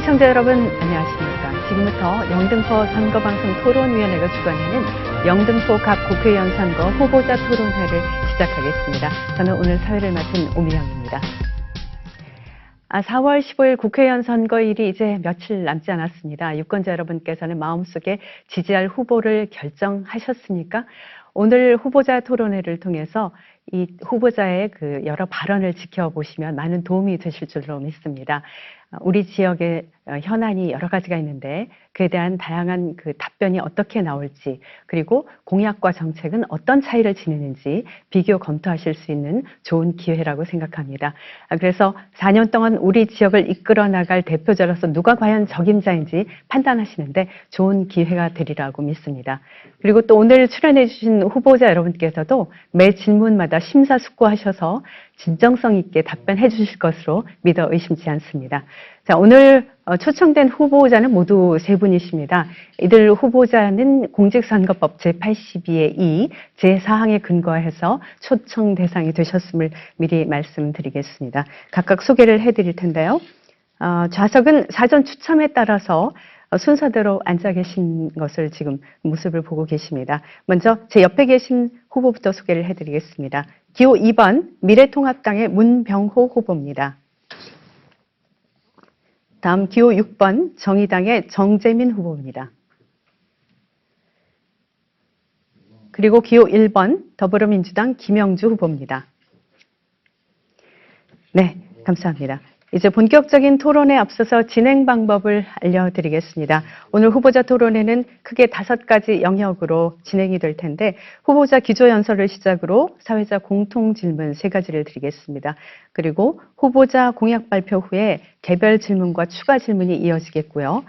시청자 여러분 안녕하십니까. 지금부터 영등포 선거방송 토론위원회가 주관하는 영등포 각 국회의원 선거 후보자 토론회를 시작하겠습니다. 저는 오늘 사회를 맡은 오미영입니다. 4월 15일 국회의원 선거일이 이제 며칠 남지 않았습니다. 유권자 여러분께서는 마음속에 지지할 후보를 결정하셨습니까? 오늘 후보자 토론회를 통해서 이 후보자의 여러 발언을 지켜보시면 많은 도움이 되실 줄로 믿습니다. 우리 지역의 현안이 여러 가지가 있는데 그에 대한 다양한 답변이 어떻게 나올지, 그리고 공약과 정책은 어떤 차이를 지니는지 비교 검토하실 수 있는 좋은 기회라고 생각합니다. 그래서 4년 동안 우리 지역을 이끌어 나갈 대표자로서 누가 과연 적임자인지 판단하시는데 좋은 기회가 되리라고 믿습니다. 그리고 또 오늘 출연해 주신 후보자 여러분께서도 매 질문마다 심사숙고하셔서 진정성 있게 답변해 주실 것으로 믿어 의심치 않습니다. 자, 오늘 초청된 후보자는 모두 세 분이십니다. 이들 후보자는 공직선거법 제82의 2, 제4항에 근거해서 초청 대상이 되셨음을 미리 말씀드리겠습니다. 각각 소개를 해드릴 텐데요. 좌석은 사전 추첨에 따라서 순서대로 앉아 계신 것을 지금 모습을 보고 계십니다. 먼저 제 옆에 계신 후보부터 소개를 해드리겠습니다. 기호 2번 미래통합당의 문병호 후보입니다. 다음 기호 6번 정의당의 정재민 후보입니다. 그리고 기호 1번 더불어민주당 김영주 후보입니다. 네, 감사합니다. 이제 본격적인 토론에 앞서서 진행 방법을 알려드리겠습니다. 오늘 후보자 토론회는 크게 5가지 영역으로 진행이 될 텐데 후보자 기조연설을 시작으로 사회자 공통질문 3가지를 드리겠습니다. 그리고 후보자 공약 발표 후에 개별 질문과 추가 질문이 이어지겠고요.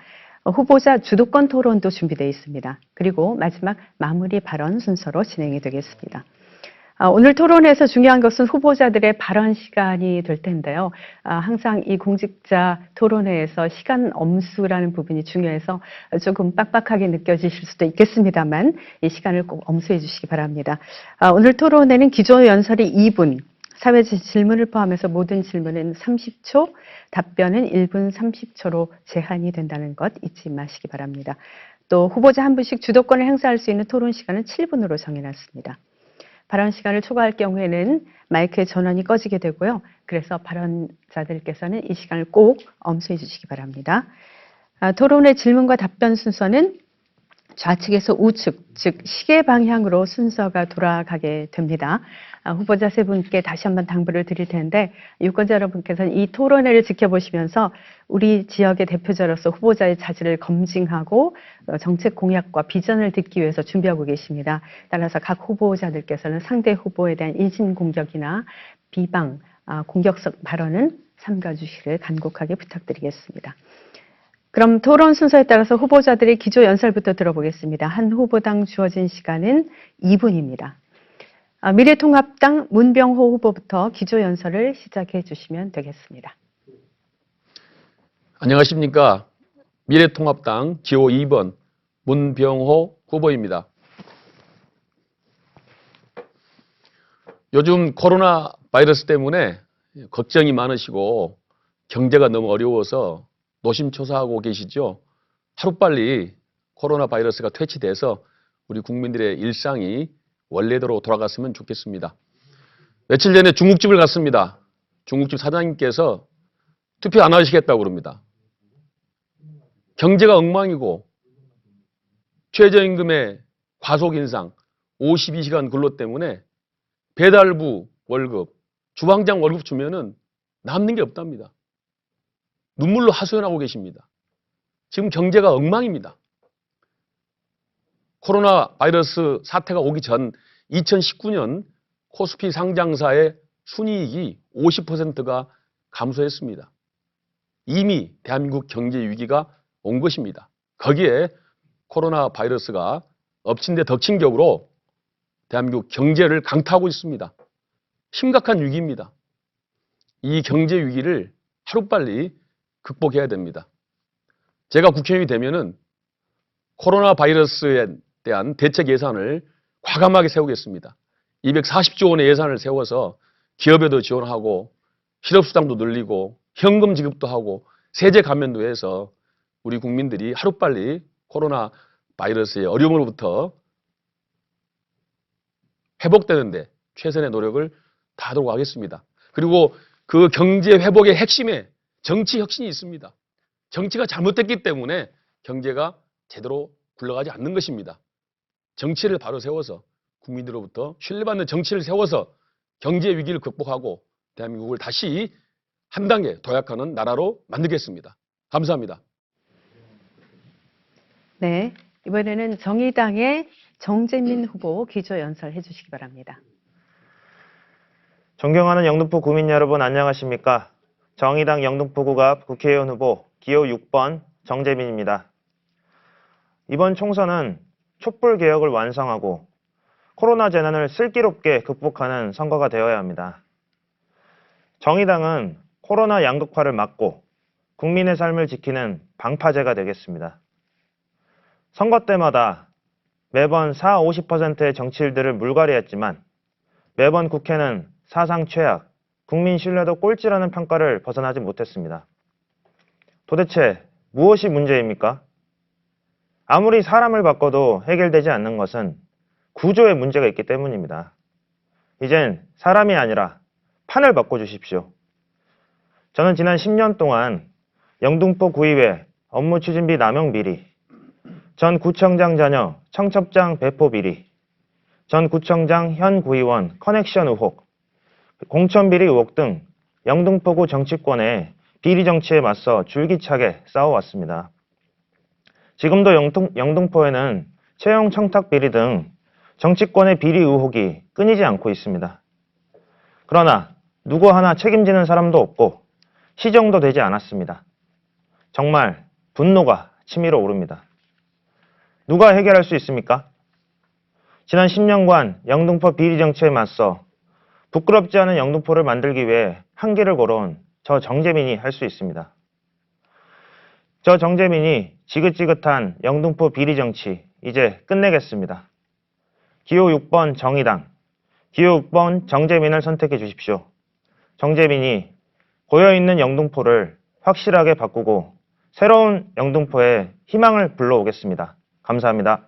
후보자 주도권 토론도 준비되어 있습니다. 그리고 마지막 마무리 발언 순서로 진행이 되겠습니다. 오늘 토론에서 중요한 것은 후보자들의 발언 시간이 될 텐데요. 항상 이 공직자 토론회에서 시간 엄수라는 부분이 중요해서 조금 빡빡하게 느껴지실 수도 있겠습니다만 이 시간을 꼭 엄수해 주시기 바랍니다. 오늘 토론회는 기조 연설이 2분, 사회 질문을 포함해서 모든 질문은 30초, 답변은 1분 30초로 제한이 된다는 것 잊지 마시기 바랍니다. 또 후보자 한 분씩 주도권을 행사할 수 있는 토론 시간은 7분으로 정해놨습니다. 발언 시간을 초과할 경우에는 마이크의 전원이 꺼지게 되고요. 그래서 발언자들께서는 이 시간을 꼭 엄수해 주시기 바랍니다. 토론의 질문과 답변 순서는 좌측에서 우측, 즉 시계 방향으로 순서가 돌아가게 됩니다. 후보자 3분께 다시 한번 당부를 드릴 텐데 유권자 여러분께서는 이 토론회를 지켜보시면서 우리 지역의 대표자로서 후보자의 자질을 검증하고 정책 공약과 비전을 듣기 위해서 준비하고 계십니다. 따라서 각 후보자들께서는 상대 후보에 대한 인신공격이나 비방, 공격성 발언은 삼가주시기를 간곡하게 부탁드리겠습니다. 그럼 토론 순서에 따라서 후보자들의 기조 연설부터 들어보겠습니다. 한 후보당 주어진 시간은 2분입니다. 미래통합당 문병호 후보부터 기조 연설을 시작해 주시면 되겠습니다. 안녕하십니까. 미래통합당 기호 2번 문병호 후보입니다. 요즘 코로나 바이러스 때문에 걱정이 많으시고 경제가 너무 어려워서 노심초사하고 계시죠. 하루빨리 코로나 바이러스가 퇴치돼서 우리 국민들의 일상이 원래대로 돌아갔으면 좋겠습니다. 며칠 전에 중국집을 갔습니다. 중국집 사장님께서 투표 안 하시겠다고 그럽니다. 경제가 엉망이고 최저임금의 과속 인상, 52시간 근로 때문에 배달부 월급, 주방장 월급 주면은 남는 게 없답니다. 눈물로 하소연하고 계십니다. 지금 경제가 엉망입니다. 코로나 바이러스 사태가 오기 전 2019년 코스피 상장사의 순이익이 50%가 감소했습니다. 이미 대한민국 경제 위기가 온 것입니다. 거기에 코로나 바이러스가 엎친 데 덮친 격으로 대한민국 경제를 강타하고 있습니다. 심각한 위기입니다. 이 경제 위기를 하루빨리 극복해야 됩니다. 제가 국회의원이 되면은 코로나 바이러스에 대한 대책 예산을 과감하게 세우겠습니다. 240조 원의 예산을 세워서 기업에도 지원하고 실업수당도 늘리고 현금 지급도 하고 세제 감면도 해서 우리 국민들이 하루빨리 코로나 바이러스의 어려움으로부터 회복되는데 최선의 노력을 다하도록 하겠습니다. 그리고 그 경제 회복의 핵심에 정치 혁신이 있습니다. 정치가 잘못됐기 때문에 경제가 제대로 굴러가지 않는 것입니다. 정치를 바로 세워서 국민들로부터 신뢰받는 정치를 세워서 경제 위기를 극복하고 대한민국을 다시 한 단계 도약하는 나라로 만들겠습니다. 감사합니다. 네, 이번에는 정의당의 정재민 후보 기조연설 해주시기 바랍니다. 존경하는 영등포 구민 여러분 안녕하십니까? 정의당 영등포구갑 국회의원 후보 기호 6번 정재민입니다. 이번 총선은 촛불 개혁을 완성하고 코로나 재난을 슬기롭게 극복하는 선거가 되어야 합니다. 정의당은 코로나 양극화를 막고 국민의 삶을 지키는 방파제가 되겠습니다. 선거 때마다 매번 40~50%의 정치인들을 물갈이했지만 매번 국회는 사상 최악, 국민 신뢰도 꼴찌라는 평가를 벗어나지 못했습니다. 도대체 무엇이 문제입니까? 아무리 사람을 바꿔도 해결되지 않는 것은 구조에 문제가 있기 때문입니다. 이젠 사람이 아니라 판을 바꿔주십시오. 저는 지난 10년 동안 영등포 구의회 업무 추진비 남용 비리, 전 구청장 자녀 청첩장 배포 비리, 전 구청장 현 구의원 커넥션 의혹, 공천비리 의혹 등 영등포구 정치권의 비리 정치에 맞서 줄기차게 싸워왔습니다. 지금도 영등포에는 채용 청탁 비리 등 정치권의 비리 의혹이 끊이지 않고 있습니다. 그러나 누구 하나 책임지는 사람도 없고 시정도 되지 않았습니다. 정말 분노가 치밀어 오릅니다. 누가 해결할 수 있습니까? 지난 10년간 영등포 비리 정치에 맞서 부끄럽지 않은 영등포를 만들기 위해 한길을 걸어온 저 정재민이 할 수 있습니다. 저 정재민이 지긋지긋한 영등포 비리 정치 이제 끝내겠습니다. 기호 6번 정의당, 기호 6번 정재민을 선택해 주십시오. 정재민이 고여있는 영등포를 확실하게 바꾸고 새로운 영등포에 희망을 불러오겠습니다. 감사합니다.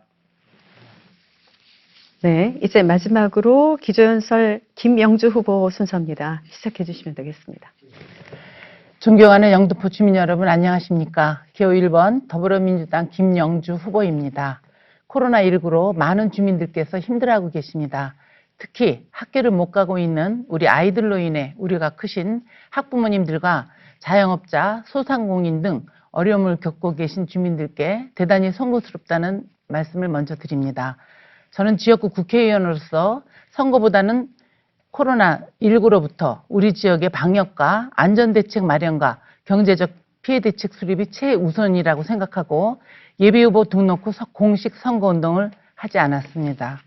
네, 이제 마지막으로 기조연설 김영주 후보 순서입니다. 시작해 주시면 되겠습니다. 존경하는 영등포 주민 여러분 안녕하십니까? 기호 1번 더불어민주당 김영주 후보입니다. 코로나19로 많은 주민들께서 힘들어하고 계십니다. 특히 학교를 못 가고 있는 우리 아이들로 인해 우려가 크신 학부모님들과 자영업자, 소상공인 등 어려움을 겪고 계신 주민들께 대단히 송구스럽다는 말씀을 먼저 드립니다. 저는 지역구 국회의원으로서 선거보다는 코로나19로부터 우리 지역의 방역과 안전대책 마련과 경제적 피해대책 수립이 최우선이라고 생각하고 예비후보 등록 후 공식 선거운동을 하지 않았습니다.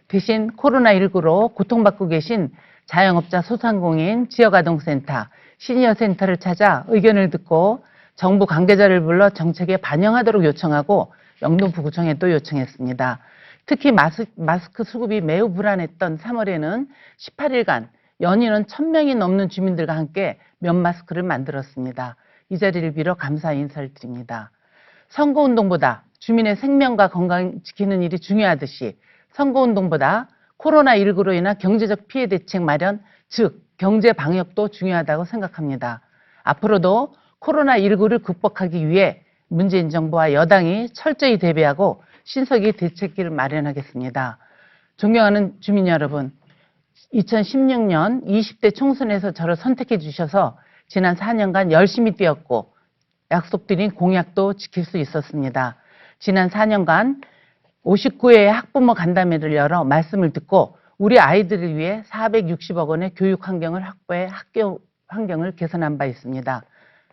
대신 코로나19로 고통받고 계신 자영업자, 소상공인, 지역아동센터, 시니어센터를 찾아 의견을 듣고 정부 관계자를 불러 정책에 반영하도록 요청하고 영등포구청에 또 요청했습니다. 특히 마스크 수급이 매우 불안했던 3월에는 18일간 연인원 1000명이 넘는 주민들과 함께 면마스크를 만들었습니다. 이 자리를 빌어 감사 인사를 드립니다. 선거운동보다 주민의 생명과 건강 지키는 일이 중요하듯이 선거운동보다 코로나19로 인한 경제적 피해 대책 마련, 즉 경제 방역도 중요하다고 생각합니다. 앞으로도 코로나19를 극복하기 위해 문재인 정부와 여당이 철저히 대비하고 신속히 대책기를 마련하겠습니다. 존경하는 주민 여러분, 2016년 20대 총선에서 저를 선택해 주셔서 지난 4년간 열심히 뛰었고 약속드린 공약도 지킬 수 있었습니다. 지난 4년간 59회의 학부모 간담회를 열어 말씀을 듣고 우리 아이들을 위해 460억 원의 교육 환경을 확보해 학교 환경을 개선한 바 있습니다.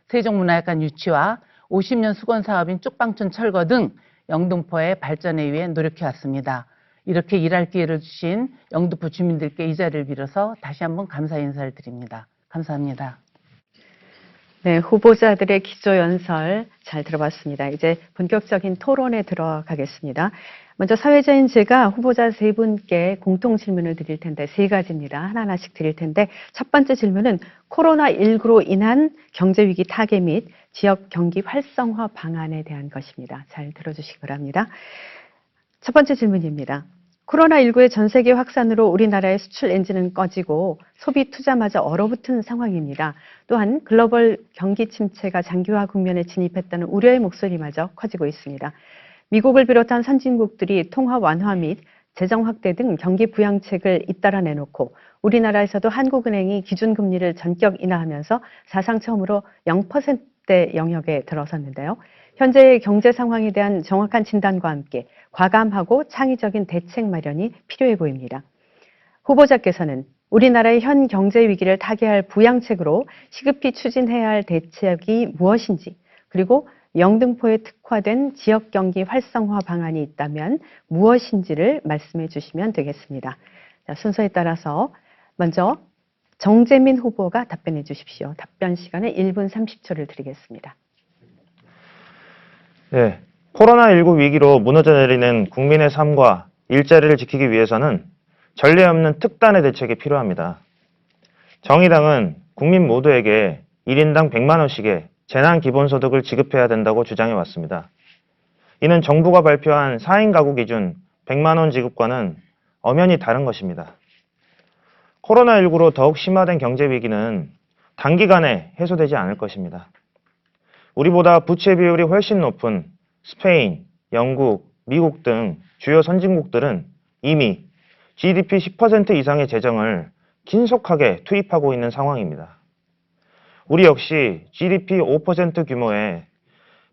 세종문화회관 유치와 50년 수건 사업인 쪽방촌 철거 등 영등포의 발전에 위해 노력해왔습니다. 이렇게 일할 기회를 주신 영등포 주민들께 이 자리를 빌어서 다시 한번 감사 인사를 드립니다. 감사합니다. 네, 후보자들의 기조연설 잘 들어봤습니다. 이제 본격적인 토론에 들어가겠습니다. 먼저 사회자인 제가 후보자 세 분께 공통 질문을 드릴 텐데 세 가지입니다. 하나하나씩 드릴 텐데 첫 번째 질문은 코로나19로 인한 경제위기 타개 및 지역 경기 활성화 방안에 대한 것입니다. 잘 들어주시기 바랍니다. 첫 번째 질문입니다. 코로나19의 전 세계 확산으로 우리나라의 수출 엔진은 꺼지고 소비 투자마저 얼어붙은 상황입니다. 또한 글로벌 경기 침체가 장기화 국면에 진입했다는 우려의 목소리마저 커지고 있습니다. 미국을 비롯한 선진국들이 통화 완화 및 재정 확대 등 경기 부양책을 잇따라 내놓고 우리나라에서도 한국은행이 기준금리를 전격 인하하면서 사상 처음으로 0%대 영역에 들어섰는데요. 현재의 경제 상황에 대한 정확한 진단과 함께 과감하고 창의적인 대책 마련이 필요해 보입니다. 후보자께서는 우리나라의 현 경제 위기를 타개할 부양책으로 시급히 추진해야 할 대책이 무엇인지, 그리고 영등포에 특화된 지역 경기 활성화 방안이 있다면 무엇인지를 말씀해 주시면 되겠습니다. 자, 순서에 따라서 먼저 정재민 후보가 답변해 주십시오. 답변 시간은 1분 30초를 드리겠습니다. 네, 코로나19 위기로 무너져 내리는 국민의 삶과 일자리를 지키기 위해서는 전례 없는 특단의 대책이 필요합니다. 정의당은 국민 모두에게 1인당 100만 원씩의 재난기본소득을 지급해야 된다고 주장해 왔습니다. 이는 정부가 발표한 4인 가구 기준 100만 원 지급과는 엄연히 다른 것입니다. 코로나19로 더욱 심화된 경제 위기는 단기간에 해소되지 않을 것입니다. 우리보다 부채 비율이 훨씬 높은 스페인, 영국, 미국 등 주요 선진국들은 이미 GDP 10% 이상의 재정을 긴속하게 투입하고 있는 상황입니다. 우리 역시 GDP 5% 규모의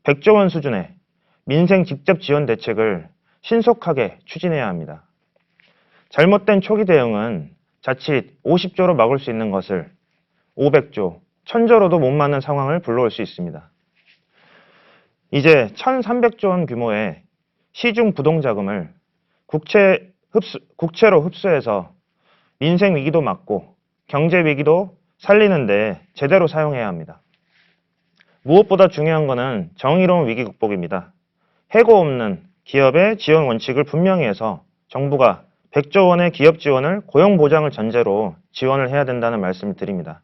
100조 원 수준의 민생 직접 지원 대책을 신속하게 추진해야 합니다. 잘못된 초기 대응은 자칫 50조로 막을 수 있는 것을 500조, 1000조로도 못 막는 상황을 불러올 수 있습니다. 이제 1300조 원 규모의 시중 부동자금을 국채로 흡수해서 민생 위기도 막고 경제 위기도 살리는데 제대로 사용해야 합니다. 무엇보다 중요한 것은 정의로운 위기 극복입니다. 해고 없는 기업의 지원 원칙을 분명히 해서 정부가 100조 원의 기업 지원을 고용 보장을 전제로 지원을 해야 된다는 말씀을 드립니다.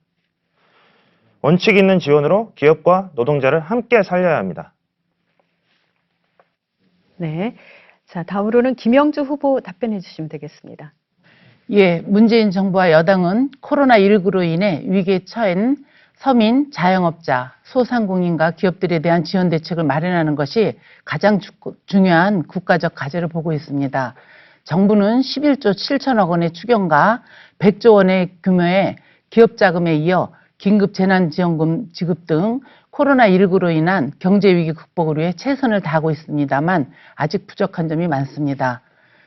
원칙 있는 지원으로 기업과 노동자를 함께 살려야 합니다. 네. 자, 다음으로는 김영주 후보 답변해 주시면 되겠습니다. 예, 문재인 정부와 여당은 코로나19로 인해 위기에 처한 서민, 자영업자, 소상공인과 기업들에 대한 지원 대책을 마련하는 것이 가장 중요한 국가적 과제를 보고 있습니다. 정부는 11조 7천억 원의 추경과 100조 원의 규모의 기업 자금에 이어 긴급 재난지원금 지급 등 코로나19로 인한 경제위기 극복을 위해 최선을 다하고 있습니다만 아직 부족한 점이 많습니다.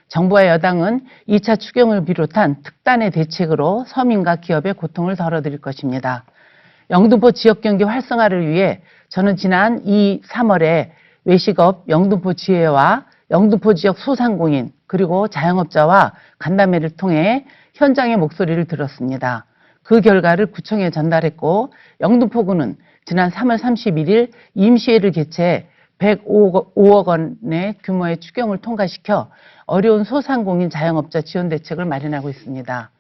정부와 여당은 2차 추경을 비롯한 특단의 대책으로 서민과 기업의 고통을 덜어드릴 것입니다. 영등포 지역경기 활성화를 위해 저는 지난 3월에 외식업 영등포 지회와 영등포 지역 소상공인 그리고 자영업자와 간담회를 통해 현장의 목소리를 들었습니다. 그 결과를 구청에 전달했고 영등포구는 지난 3월 31일 임시회를 개최해 105억 원의 규모의 추경을 통과시켜 어려운 소상공인 자영업자 지원 대책을 마련하고 있습니다.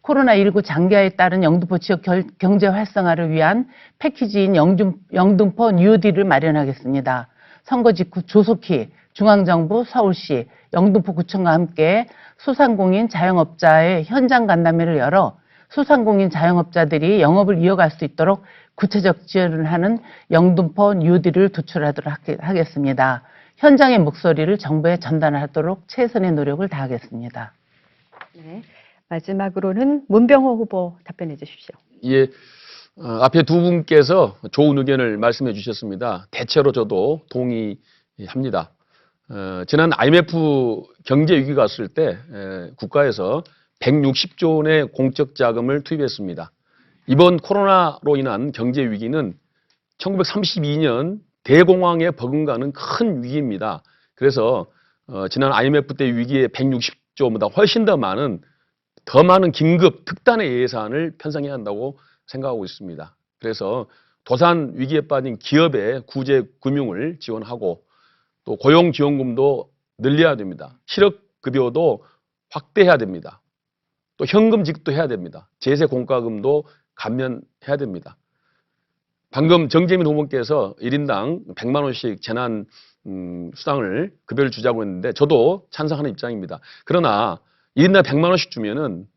코로나19 장기화에 따른 영등포 지역 경제 활성화를 위한 패키지인 영등포 뉴딜을 마련하겠습니다. 선거 직후 조속히 중앙정부, 서울시, 영등포구청과 함께 소상공인 자영업자의 현장 간담회를 열어 소상공인 자영업자들이 영업을 이어갈 수 있도록 구체적 지원을 하는 영등포 뉴딜을 도출하도록 하겠습니다. 현장의 목소리를 정부에 전달하도록 최선의 노력을 다하겠습니다. 네. 마지막으로는 문병호 후보 답변해 주십시오. 예, 앞에 두 분께서 좋은 의견을 말씀해 주셨습니다. 대체로 저도 동의합니다. 지난 IMF 경제 위기가 왔을 때 국가에서 160조 원의 공적 자금을 투입했습니다. 이번 코로나로 인한 경제 위기는 1932년 대공황에 버금가는 큰 위기입니다. 그래서 지난 IMF 때 위기의 160조보다 훨씬 더 많은 긴급 특단의 예산을 편성해야 한다고 생각하고 있습니다. 그래서 도산 위기에 빠진 기업의 구제 금융을 지원하고 또 고용지원금도 늘려야 됩니다. 실업급여도 확대해야 됩니다. 또 현금지급도 해야 됩니다. 제세 공과금도 감면해야 됩니다. 방금 정재민 후보께서 1인당 100만 원씩 재난 수당을 급여를 주자고 했는데 저도 찬성하는 입장입니다. 그러나 1인당 100만 원씩 주면은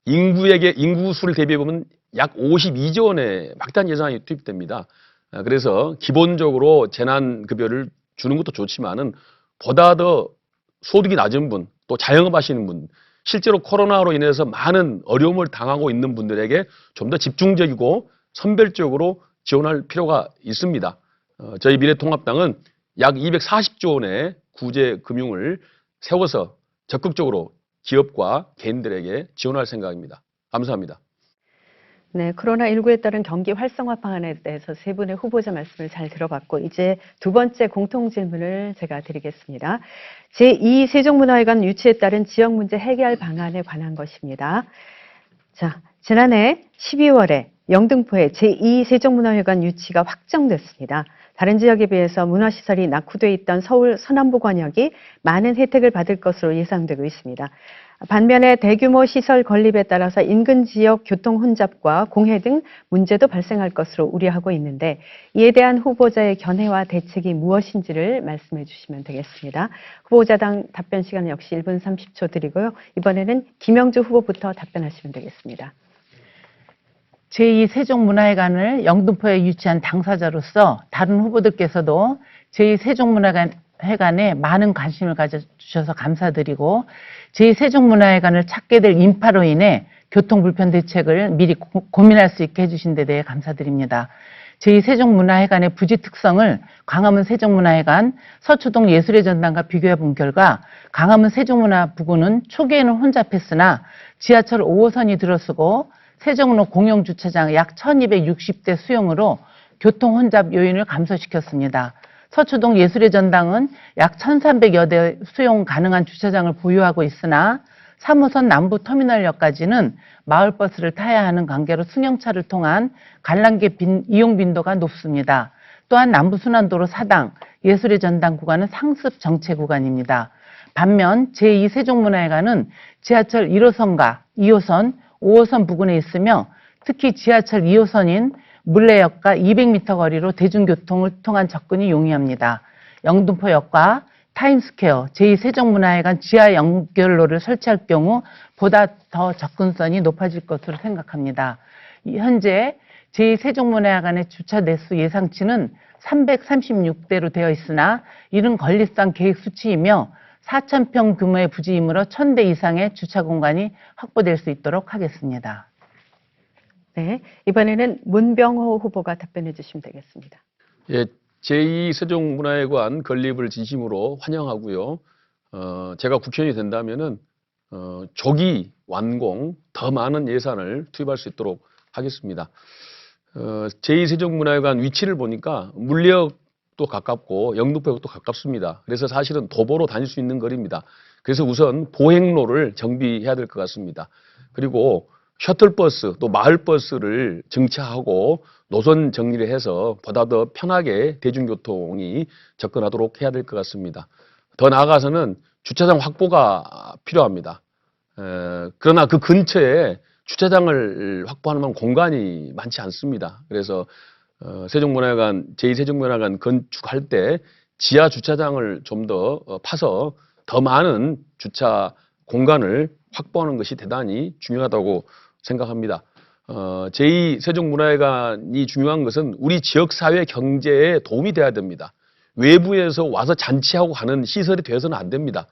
인구 수를 대비해 보면 약 52조 원의 막대한 예산이 투입됩니다. 그래서 기본적으로 재난급여를 주는 것도 좋지만은 보다 더 소득이 낮은 분, 또 자영업 하시는 분, 실제로 코로나로 인해서 많은 어려움을 당하고 있는 분들에게 좀 더 집중적이고 선별적으로 지원할 필요가 있습니다. 저희 미래통합당은 약 240조 원의 구제 금융을 세워서 적극적으로 기업과 개인들에게 지원할 생각입니다. 감사합니다. 네, 코로나19에 따른 경기 활성화 방안에 대해서 세 분의 후보자 말씀을 잘 들어봤고 이제 두 번째 공통 질문을 제가 드리겠습니다. 제2 세종문화회관 유치에 따른 지역 문제 해결 방안에 관한 것입니다. 자, 지난해 12월에 영등포에 제2 세종문화회관 유치가 확정됐습니다. 다른 지역에 비해서 문화시설이 낙후돼 있던 서울 서남부 권역이 많은 혜택을 받을 것으로 예상되고 있습니다. 반면에 대규모 시설 건립에 따라서 인근 지역 교통 혼잡과 공해 등 문제도 발생할 것으로 우려하고 있는데 이에 대한 후보자의 견해와 대책이 무엇인지를 말씀해 주시면 되겠습니다. 후보자당 답변 시간은 역시 1분 30초 드리고요. 이번에는 김영주 후보부터 답변하시면 되겠습니다. 제2 세종문화회관을 영등포에 유치한 당사자로서 다른 후보들께서도 제2 세종문화회관에 많은 관심을 가져주셔서 감사드리고 제2 세종문화회관을 찾게 될 인파로 인해 교통불편 대책을 미리 고민할 수 있게 해주신 데 대해 감사드립니다. 제2 세종문화회관의 부지 특성을 광화문 세종문화회관, 서초동 예술의 전당과 비교해 본 결과 광화문 세종문화부구는 초기에는 혼잡했으나 지하철 5호선이 들어서고 세종로 공영주차장 약 1260대 수용으로 교통 혼잡 요인을 감소시켰습니다. 서초동 예술의 전당은 약 1300여 대 수용 가능한 주차장을 보유하고 있으나 3호선 남부터미널역까지는 마을버스를 타야 하는 관계로 승용차를 통한 관람객 이용 빈도가 높습니다. 또한 남부순환도로 4당, 예술의 전당 구간은 상습 정체 구간입니다. 반면 제2 세종문화회관은 지하철 1호선과 2호선, 5호선 부근에 있으며 특히 지하철 2호선인 물레역과 200m 거리로 대중교통을 통한 접근이 용이합니다. 영등포역과 타임스퀘어, 제2세종문화회관 지하 연결로를 설치할 경우 보다 더 접근성이 높아질 것으로 생각합니다. 현재 제2세종문화회관의 주차 대수 예상치는 336대로 되어 있으나 이는 건립상 계획 수치이며 4,000평 규모의 부지이므로 1,000대 이상의 주차 공간이 확보될 수 있도록 하겠습니다. 네, 이번에는 문병호 후보가 답변해 주시면 되겠습니다. 예, 제2세종문화회관 건립을 진심으로 환영하고요. 제가 국회의원이 된다면은 조기 완공, 더 많은 예산을 투입할 수 있도록 하겠습니다. 제2세종문화회관 위치를 보니까 물리역도 가깝고 영등포역도 가깝습니다. 그래서 사실은 도보로 다닐 수 있는 거리입니다. 그래서 우선 보행로를 정비해야 될 것 같습니다. 그리고 셔틀버스 또 마을버스를 정차하고 노선 정리를 해서 보다 더 편하게 대중교통이 접근하도록 해야 될 것 같습니다. 더 나아가서는 주차장 확보가 필요합니다. 그러나 그 근처에 주차장을 확보하는 만한 공간이 많지 않습니다. 그래서 세종문화회관, 제2세종문화회관 건축할 때 지하 주차장을 좀 더 파서 더 많은 주차 공간을 확보하는 것이 대단히 중요하다고 생각합니다. 제2세종문화회관이 중요한 것은 우리 지역사회 경제에 도움이 돼야 됩니다. 외부에서 와서 잔치하고 가는 시설이 되어서는 안 됩니다.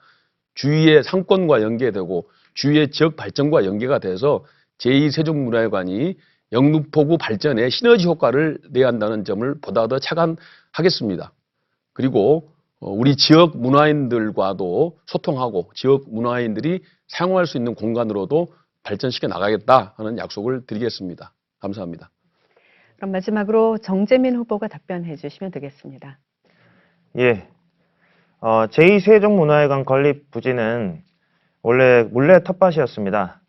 주위의 상권과 연계되고 주위의 지역 발전과 연계가 돼서 제2세종문화회관이 영등포구 발전에 시너지 효과를 내야 한다는 점을 보다 더 착안하겠습니다. 그리고 우리 지역 문화인들과도 소통하고 지역 문화인들이 사용할 수 있는 공간으로도 발전시켜 나가겠다 하는 약속을 드리겠습니다. 감사합니다. 그럼 마지막으로 정재민 후보가 답변해 주시면 되겠습니다. 예. 제2세종문화회관 건립 부지는 원래 물레 텃밭이었습니다.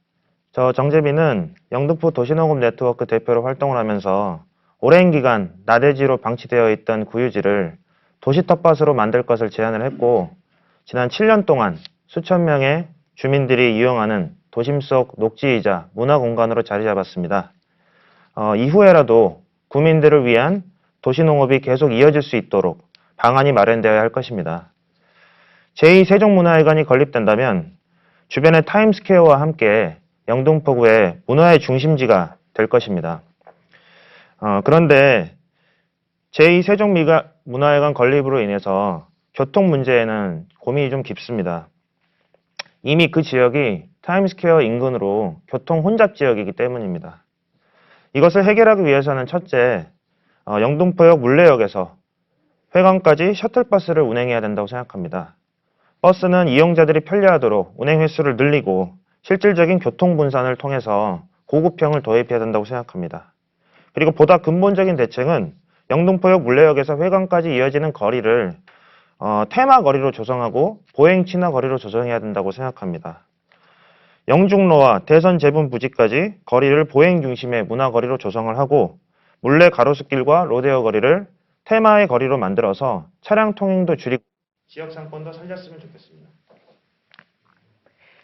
저 정재민은 영등포 도시농업 네트워크 대표로 활동을 하면서 오랜 기간 나대지로 방치되어 있던 구유지를 도시 텃밭으로 만들 것을 제안을 했고, 지난 7년 동안 수천 명의 주민들이 이용하는 도심 속 녹지이자 문화공간으로 자리 잡았습니다. 이후에라도 구민들을 위한 도시농업이 계속 이어질 수 있도록 방안이 마련되어야 할 것입니다. 제2세종문화회관이 건립된다면 주변의 타임스퀘어와 함께 영등포구의 문화의 중심지가 될 것입니다. 그런데 제2세종문화회관 건립으로 인해서 교통 문제에는 고민이 좀 깊습니다. 이미 그 지역이 타임스퀘어 인근으로 교통 혼잡 지역이기 때문입니다. 이것을 해결하기 위해서는 첫째, 영등포역 물레역에서 회관까지 셔틀버스를 운행해야 된다고 생각합니다. 버스는 이용자들이 편리하도록 운행 횟수를 늘리고 실질적인 교통 분산을 통해서 고급형을 도입해야 된다고 생각합니다. 그리고 보다 근본적인 대책은 영등포역 물레역에서 회관까지 이어지는 거리를 테마 거리로 조성하고 보행 친화 거리로 조성해야 된다고 생각합니다. 영중로와 대선 제분 부지까지 거리를 보행 중심의 문화 거리로 조성을 하고 물레 가로수길과 로데오 거리를 테마의 거리로 만들어서 차량 통행도 줄이고 지역 상권도 살렸으면 좋겠습니다.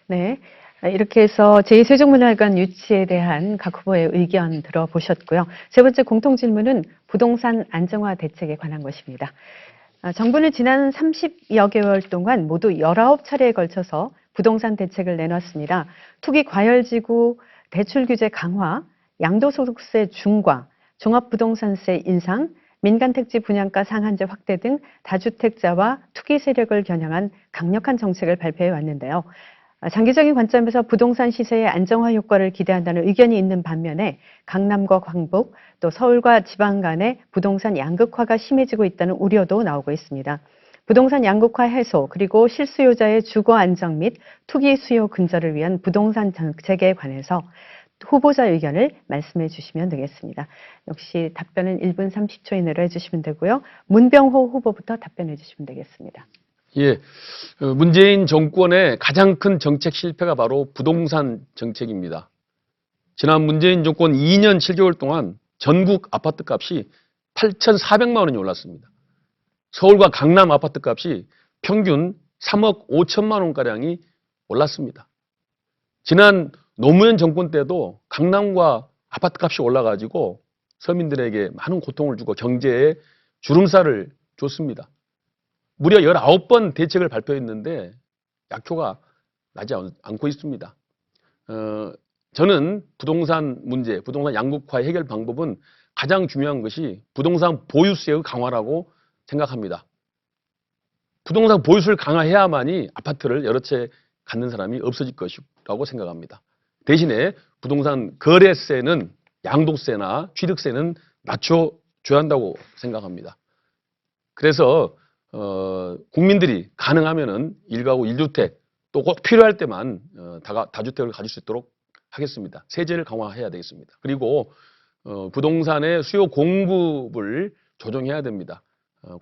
네. 이렇게 해서 제2세종문화회관 유치에 대한 각 후보의 의견 들어보셨고요. 세 번째 공통 질문은 부동산 안정화 대책에 관한 것입니다. 정부는 지난 30여 개월 동안 모두 19차례에 걸쳐서 부동산 대책을 내놨습니다. 투기 과열지구 대출 규제 강화, 양도소득세 중과, 종합부동산세 인상, 민간택지 분양가 상한제 확대 등 다주택자와 투기 세력을 겨냥한 강력한 정책을 발표해 왔는데요. 장기적인 관점에서 부동산 시세의 안정화 효과를 기대한다는 의견이 있는 반면에 강남과 광복, 또 서울과 지방 간의 부동산 양극화가 심해지고 있다는 우려도 나오고 있습니다. 부동산 양극화 해소, 그리고 실수요자의 주거 안정 및 투기 수요 근절을 위한 부동산 정책에 관해서 후보자 의견을 말씀해 주시면 되겠습니다. 역시 답변은 1분 30초 이내로 해주시면 되고요. 문병호 후보부터 답변해 주시면 되겠습니다. 예, 문재인 정권의 가장 큰 정책 실패가 바로 부동산 정책입니다. 지난 문재인 정권 2년 7개월 동안 전국 아파트 값이 8,400만 원이 올랐습니다. 서울과 강남 아파트 값이 평균 3억 5천만 원가량이 올랐습니다. 지난 노무현 정권 때도 강남과 아파트 값이 올라가지고 서민들에게 많은 고통을 주고 경제에 주름살을 줬습니다. 무려 19번 대책을 발표했는데 약효가 나지 않고 있습니다. 저는 부동산 문제, 부동산 양극화 해결 방법은 가장 중요한 것이 부동산 보유세의 강화라고 생각합니다. 부동산 보유세를 강화해야만이 아파트를 여러 채 갖는 사람이 없어질 것이라고 생각합니다. 대신에 부동산 거래세는 양도세나 취득세는 낮춰줘야 한다고 생각합니다. 그래서 국민들이 가능하면은 1가구 1주택 또 꼭 필요할 때만 다주택을 가질 수 있도록 하겠습니다. 세제를 강화해야 되겠습니다. 그리고 부동산의 수요 공급을 조정해야 됩니다.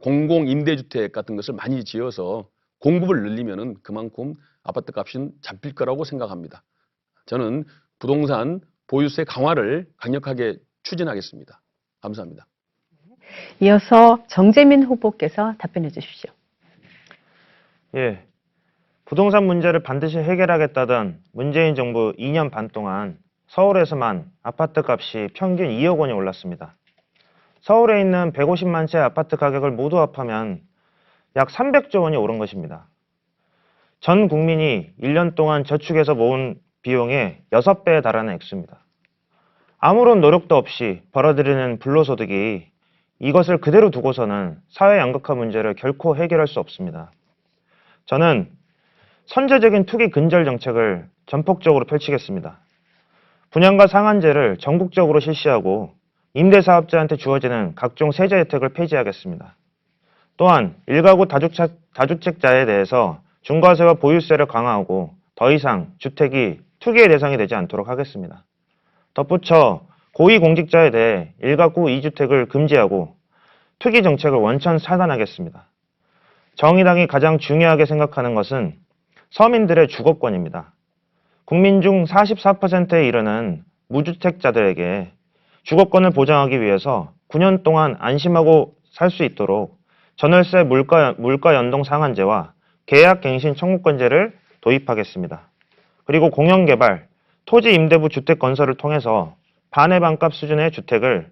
공공임대주택 같은 것을 많이 지어서 공급을 늘리면은 그만큼 아파트 값은 잡힐 거라고 생각합니다. 저는 부동산 보유세 강화를 강력하게 추진하겠습니다. 감사합니다. 이어서 정재민 후보께서 답변해 주십시오. 예, 부동산 문제를 반드시 해결하겠다던 문재인 정부 2년 반 동안 서울에서만 아파트 값이 평균 2억 원이 올랐습니다. 서울에 있는 150만 채 아파트 가격을 모두 합하면 약 300조 원이 오른 것입니다. 전 국민이 1년 동안 저축해서 모은 비용의 6배에 달하는 액수입니다. 아무런 노력도 없이 벌어들이는 불로소득이 이것을 그대로 두고서는 사회 양극화 문제를 결코 해결할 수 없습니다. 저는 선제적인 투기 근절 정책을 전폭적으로 펼치겠습니다. 분양가 상한제를 전국적으로 실시하고 임대사업자한테 주어지는 각종 세제 혜택을 폐지하겠습니다. 또한 1가구 다주택자에 대해서 중과세와 보유세를 강화하고 더 이상 주택이 투기의 대상이 되지 않도록 하겠습니다. 덧붙여 고위공직자에 대해 1가구 2주택을 금지하고 투기 정책을 원천 차단하겠습니다. 정의당이 가장 중요하게 생각하는 것은 서민들의 주거권입니다. 국민 중 44%에 이르는 무주택자들에게 주거권을 보장하기 위해서 9년 동안 안심하고 살 수 있도록 전월세 물가 연동 상한제와 계약갱신 청구권제를 도입하겠습니다. 그리고 공영개발, 토지 임대부 주택 건설을 통해서 반의 반값 수준의 주택을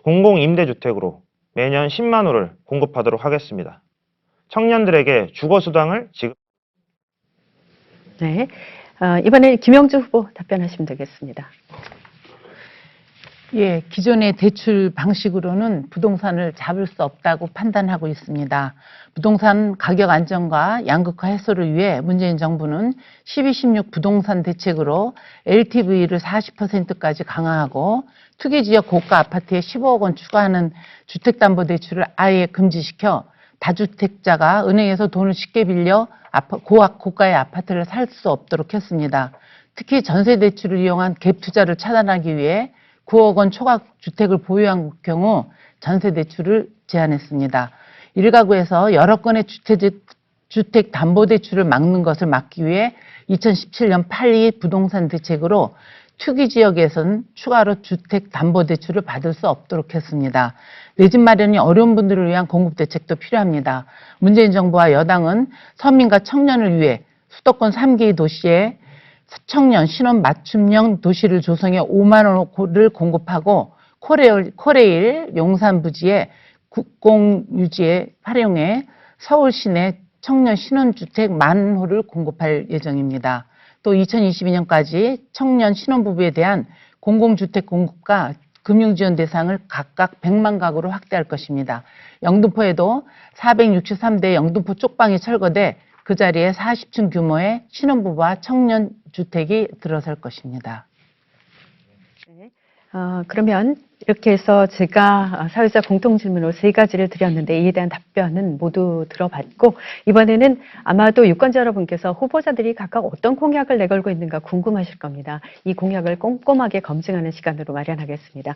공공임대주택으로 매년 10만 호를 공급하도록 하겠습니다. 청년들에게 주거수당을 지급. 네. 이번에 김영주 후보 답변하시면 되겠습니다. 예, 기존의 대출 방식으로는 부동산을 잡을 수 없다고 판단하고 있습니다. 부동산 가격 안정과 양극화 해소를 위해 문재인 정부는 12-16 부동산 대책으로 LTV를 40%까지 강화하고 투기지역 고가 아파트에 15억 원 추가하는 주택담보대출을 아예 금지시켜 다주택자가 은행에서 돈을 쉽게 빌려 고가의 아파트를 살 수 없도록 했습니다. 특히 전세대출을 이용한 갭 투자를 차단하기 위해 9억 원 초과 주택을 보유한 경우 전세대출을 제한했습니다. 1가구에서 여러 건의 주택담보대출을 막는 것을 막기 위해 2017년 8.2 부동산 대책으로 투기 지역에선 추가로 주택담보대출을 받을 수 없도록 했습니다. 내 집 마련이 어려운 분들을 위한 공급대책도 필요합니다. 문재인 정부와 여당은 서민과 청년을 위해 수도권 3기 도시에 청년 신혼 맞춤형 도시를 조성해 5만 호를 공급하고 코레일 용산 부지에 국공유지에 활용해 서울 시내 청년 신혼주택 10,000호를 공급할 예정입니다. 또 2022년까지 청년 신혼부부에 대한 공공주택 공급과 금융지원 대상을 각각 100만 가구로 확대할 것입니다. 영등포에도 463대 영등포 쪽방이 철거돼 그 자리에 40층 규모의 신혼부부와 청년 주택이 들어설 것입니다. 네. 그러면 이렇게 해서 제가 사회자 공통질문으로 3가지를 드렸는데 이에 대한 답변은 모두 들어봤고 이번에는 아마도 유권자 여러분께서 후보자들이 각각 어떤 공약을 내걸고 있는가 궁금하실 겁니다. 이 공약을 꼼꼼하게 검증하는 시간으로 마련하겠습니다.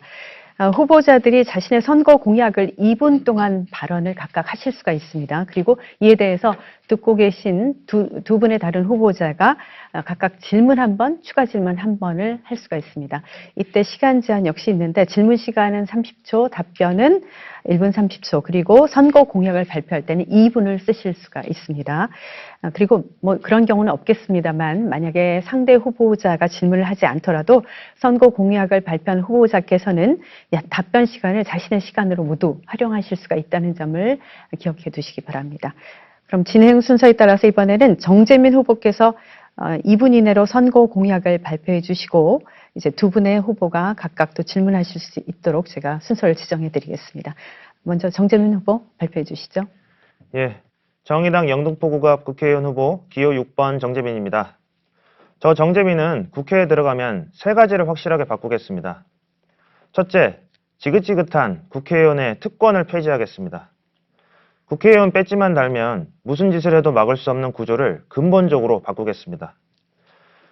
후보자들이 자신의 선거 공약을 2분 동안 발언을 각각 하실 수가 있습니다. 그리고 이에 대해서 듣고 계신 두 분의 다른 후보자가 각각 질문 1번, 추가 질문 1번을 할 수가 있습니다. 이때 시간 제한 역시 있는데 질문 시간은 30초, 답변은 1분 30초, 그리고 선거 공약을 발표할 때는 2분을 쓰실 수가 있습니다. 그리고 뭐 그런 경우는 없겠습니다만 만약에 상대 후보자가 질문을 하지 않더라도 선거 공약을 발표한 후보자께서는 답변 시간을 자신의 시간으로 모두 활용하실 수가 있다는 점을 기억해 두시기 바랍니다. 그럼 진행 순서에 따라서 이번에는 정재민 후보께서 2분 이내로 선거 공약을 발표해 주시고 이제 두 분의 후보가 각각 또 질문하실 수 있도록 제가 순서를 지정해 드리겠습니다. 먼저 정재민 후보 발표해 주시죠. 예, 정의당 영등포구가 앞 국회의원 후보 기호 6번 정재민입니다. 저 정재민은 국회에 들어가면 3가지를 확실하게 바꾸겠습니다. 첫째, 지긋지긋한 국회의원의 특권을 폐지하겠습니다. 국회의원 배지만 달면 무슨 짓을 해도 막을 수 없는 구조를 근본적으로 바꾸겠습니다.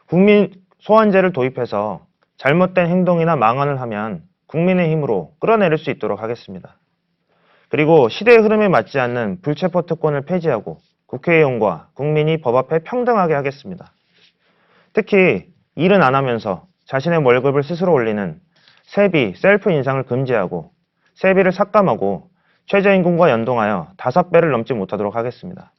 국민 소환제를 도입해서 잘못된 행동이나 망언을 하면 국민의 힘으로 끌어내릴 수 있도록 하겠습니다. 그리고 시대의 흐름에 맞지 않는 불체포 특권을 폐지하고 국회의원과 국민이 법 앞에 평등하게 하겠습니다. 특히 일은 안 하면서 자신의 월급을 스스로 올리는 세비, 셀프 인상을 금지하고 세비를 삭감하고 최저임금과 연동하여 5배를 넘지 못하도록 하겠습니다.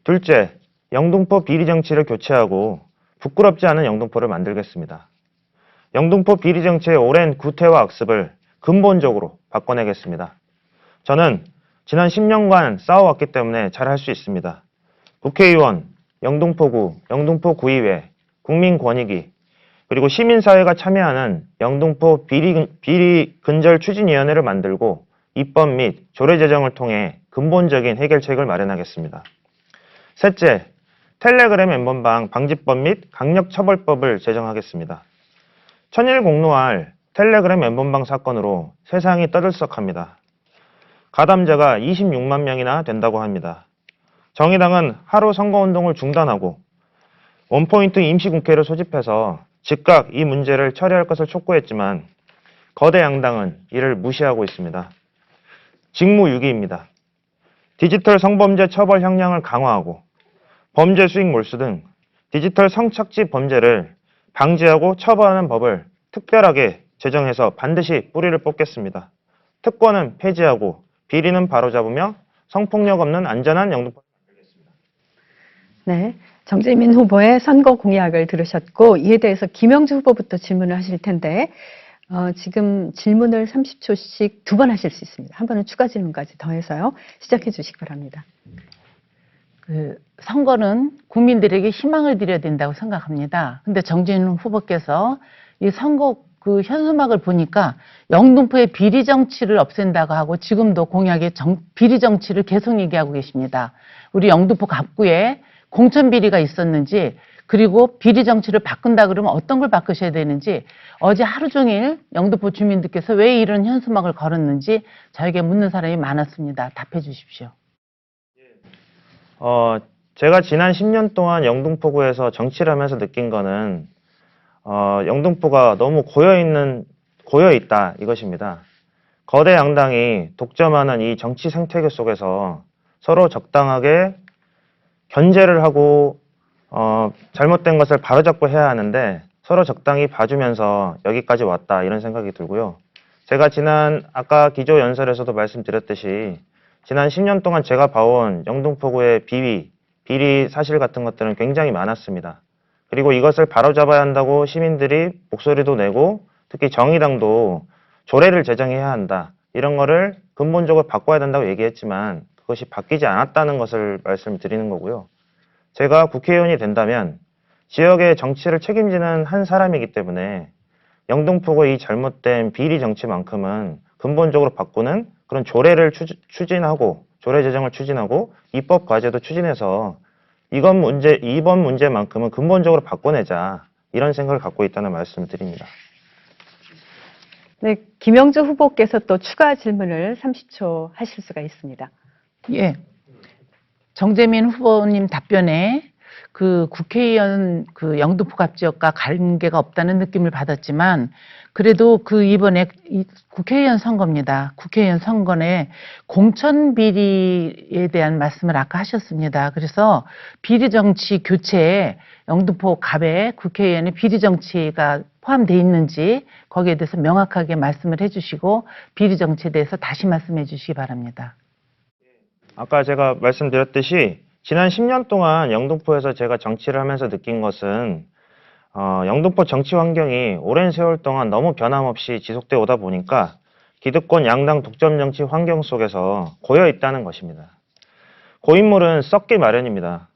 둘째, 영등포 비리 정치를 교체하고 부끄럽지 않은 영등포를 만들겠습니다. 영등포 비리 정치의 오랜 구태와 악습을 근본적으로 바꿔내겠습니다. 저는 지난 10년간 싸워왔기 때문에 잘할 수 있습니다. 국회의원, 영등포구, 영등포구의회, 국민권익위, 그리고 시민사회가 참여하는 영등포 비리 근절 추진위원회를 만들고 입법 및 조례 제정을 통해 근본적인 해결책을 마련하겠습니다. 셋째, 텔레그램 엠번방 방지법 및 강력처벌법을 제정하겠습니다. 천일 공로할 텔레그램 엠번방 사건으로 세상이 떠들썩합니다. 가담자가 26만 명이나 된다고 합니다. 정의당은 하루 선거운동을 중단하고 원포인트 임시국회를 소집해서 즉각 이 문제를 처리할 것을 촉구했지만 거대 양당은 이를 무시하고 있습니다. 직무유기입니다. 디지털 성범죄 처벌 형량을 강화하고 범죄 수익 몰수 등 디지털 성착취 범죄를 방지하고 처벌하는 법을 특별하게 제정해서 반드시 뿌리를 뽑겠습니다. 특권은 폐지하고 비리는 바로잡으며 성폭력 없는 안전한 영등포. 네. 정재민 후보의 선거 공약을 들으셨고, 이에 대해서 김영주 후보부터 질문을 하실 텐데, 지금 질문을 30초씩 2번 하실 수 있습니다. 한 번은 추가 질문까지 더해서요. 시작해 주시기 바랍니다. 선거는 국민들에게 희망을 드려야 된다고 생각합니다. 근데 정진 후보께서 이 선거 현수막을 보니까 영등포의 비리 정치를 없앤다고 하고 지금도 공약에 비리 정치를 계속 얘기하고 계십니다. 우리 영등포 갑구에 공천 비리가 있었는지, 그리고 비리 정치를 바꾼다 그러면 어떤 걸 바꾸셔야 되는지, 어제 하루 종일 영등포 주민들께서 왜 이런 현수막을 걸었는지 저에게 묻는 사람이 많았습니다. 답해 주십시오. 제가 지난 10년 동안 영등포구에서 정치를 하면서 느낀 거는 영등포가 너무 고여있다 이것입니다. 거대 양당이 독점하는 이 정치 생태계 속에서 서로 적당하게 견제를 하고 잘못된 것을 바로잡고 해야 하는데 서로 적당히 봐주면서 여기까지 왔다 이런 생각이 들고요. 제가 아까 기조 연설에서도 말씀드렸듯이 지난 10년 동안 제가 봐온 영등포구의 비리 사실 같은 것들은 굉장히 많았습니다. 그리고 이것을 바로잡아야 한다고 시민들이 목소리도 내고 특히 정의당도 조례를 제정해야 한다. 이런 거를 근본적으로 바꿔야 된다고 얘기했지만 그것이 바뀌지 않았다는 것을 말씀드리는 거고요. 제가 국회의원이 된다면 지역의 정치를 책임지는 한 사람이기 때문에 영등포구의 이 잘못된 비리 정치만큼은 근본적으로 바꾸는 그런 조례를 추진하고 조례 제정을 추진하고 입법 과제도 추진해서 이번 문제만큼은 근본적으로 바꿔내자 이런 생각을 갖고 있다는 말씀을 드립니다. 네, 김영주 후보께서 또 추가 질문을 30초 하실 수가 있습니다. 예. 정재민 후보님 답변에 국회의원 영등포 갑 지역과 관계가 없다는 느낌을 받았지만, 그래도 이번에 국회의원 선거입니다. 국회의원 선거에 공천 비리에 대한 말씀을 아까 하셨습니다. 그래서 비리 정치 교체에 영등포 갑에 국회의원의 비리 정치가 포함되어 있는지 거기에 대해서 명확하게 말씀을 해주시고 비리 정치에 대해서 다시 말씀해 주시기 바랍니다. 아까 제가 말씀드렸듯이 지난 10년 동안 영등포에서 제가 정치를 하면서 느낀 것은 영등포 정치 환경이 오랜 세월 동안 너무 변함없이 지속되어 오다 보니까 기득권 양당 독점 정치 환경 속에서 고여 있다는 것입니다. 고인물은 썩기 마련입니다.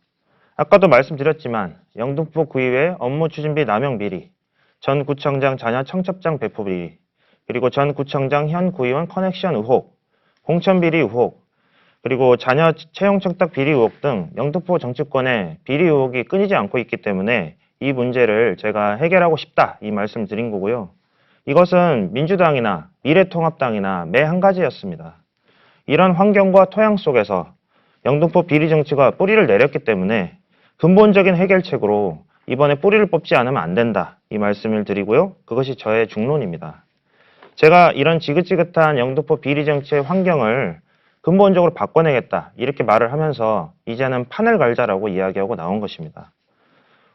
아까도 말씀드렸지만 영등포 구의회 업무 추진비 남용 비리, 전 구청장 자녀 청첩장 배포 비리, 그리고 전 구청장 현 구의원 커넥션 의혹, 공천 비리 의혹, 그리고 자녀 채용 청탁 비리 의혹 등 영등포 정치권의 비리 의혹이 끊이지 않고 있기 때문에 이 문제를 제가 해결하고 싶다 이 말씀 드린 거고요. 이것은 민주당이나 미래통합당이나 매 한 가지였습니다. 이런 환경과 토양 속에서 영등포 비리 정치가 뿌리를 내렸기 때문에 근본적인 해결책으로 이번에 뿌리를 뽑지 않으면 안 된다 이 말씀을 드리고요. 그것이 저의 중론입니다. 제가 이런 지긋지긋한 영등포 비리 정치의 환경을 근본적으로 바꿔내겠다 이렇게 말을 하면서 이제는 판을 갈자라고 이야기하고 나온 것입니다.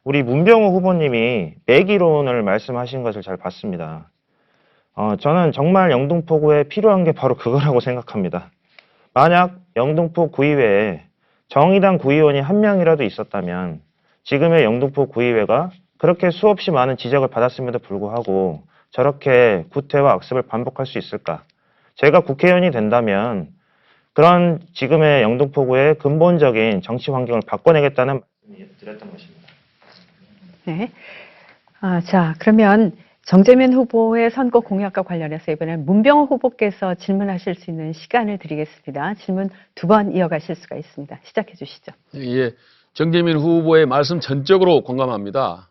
우리 문병호 후보님이 매기론을 말씀하신 것을 잘 봤습니다. 저는 정말 영등포구에 필요한 게 바로 그거라고 생각합니다. 만약 영등포 구의회에 정의당 구의원이 한 명이라도 있었다면 지금의 영등포 구의회가 그렇게 수없이 많은 지적을 받았음에도 불구하고 저렇게 구태와 악습을 반복할 수 있을까? 제가 국회의원이 된다면 그런 지금의 영등포구의 근본적인 정치 환경을 바꿔내겠다는 말씀을 드렸던 것입니다. 네. 자, 그러면 정재민 후보의 선거 공약과 관련해서 이번엔 문병호 후보께서 질문하실 수 있는 시간을 드리겠습니다. 질문 2번 이어가실 수가 있습니다. 시작해 주시죠. 예, 정재민 후보의 말씀 전적으로 공감합니다.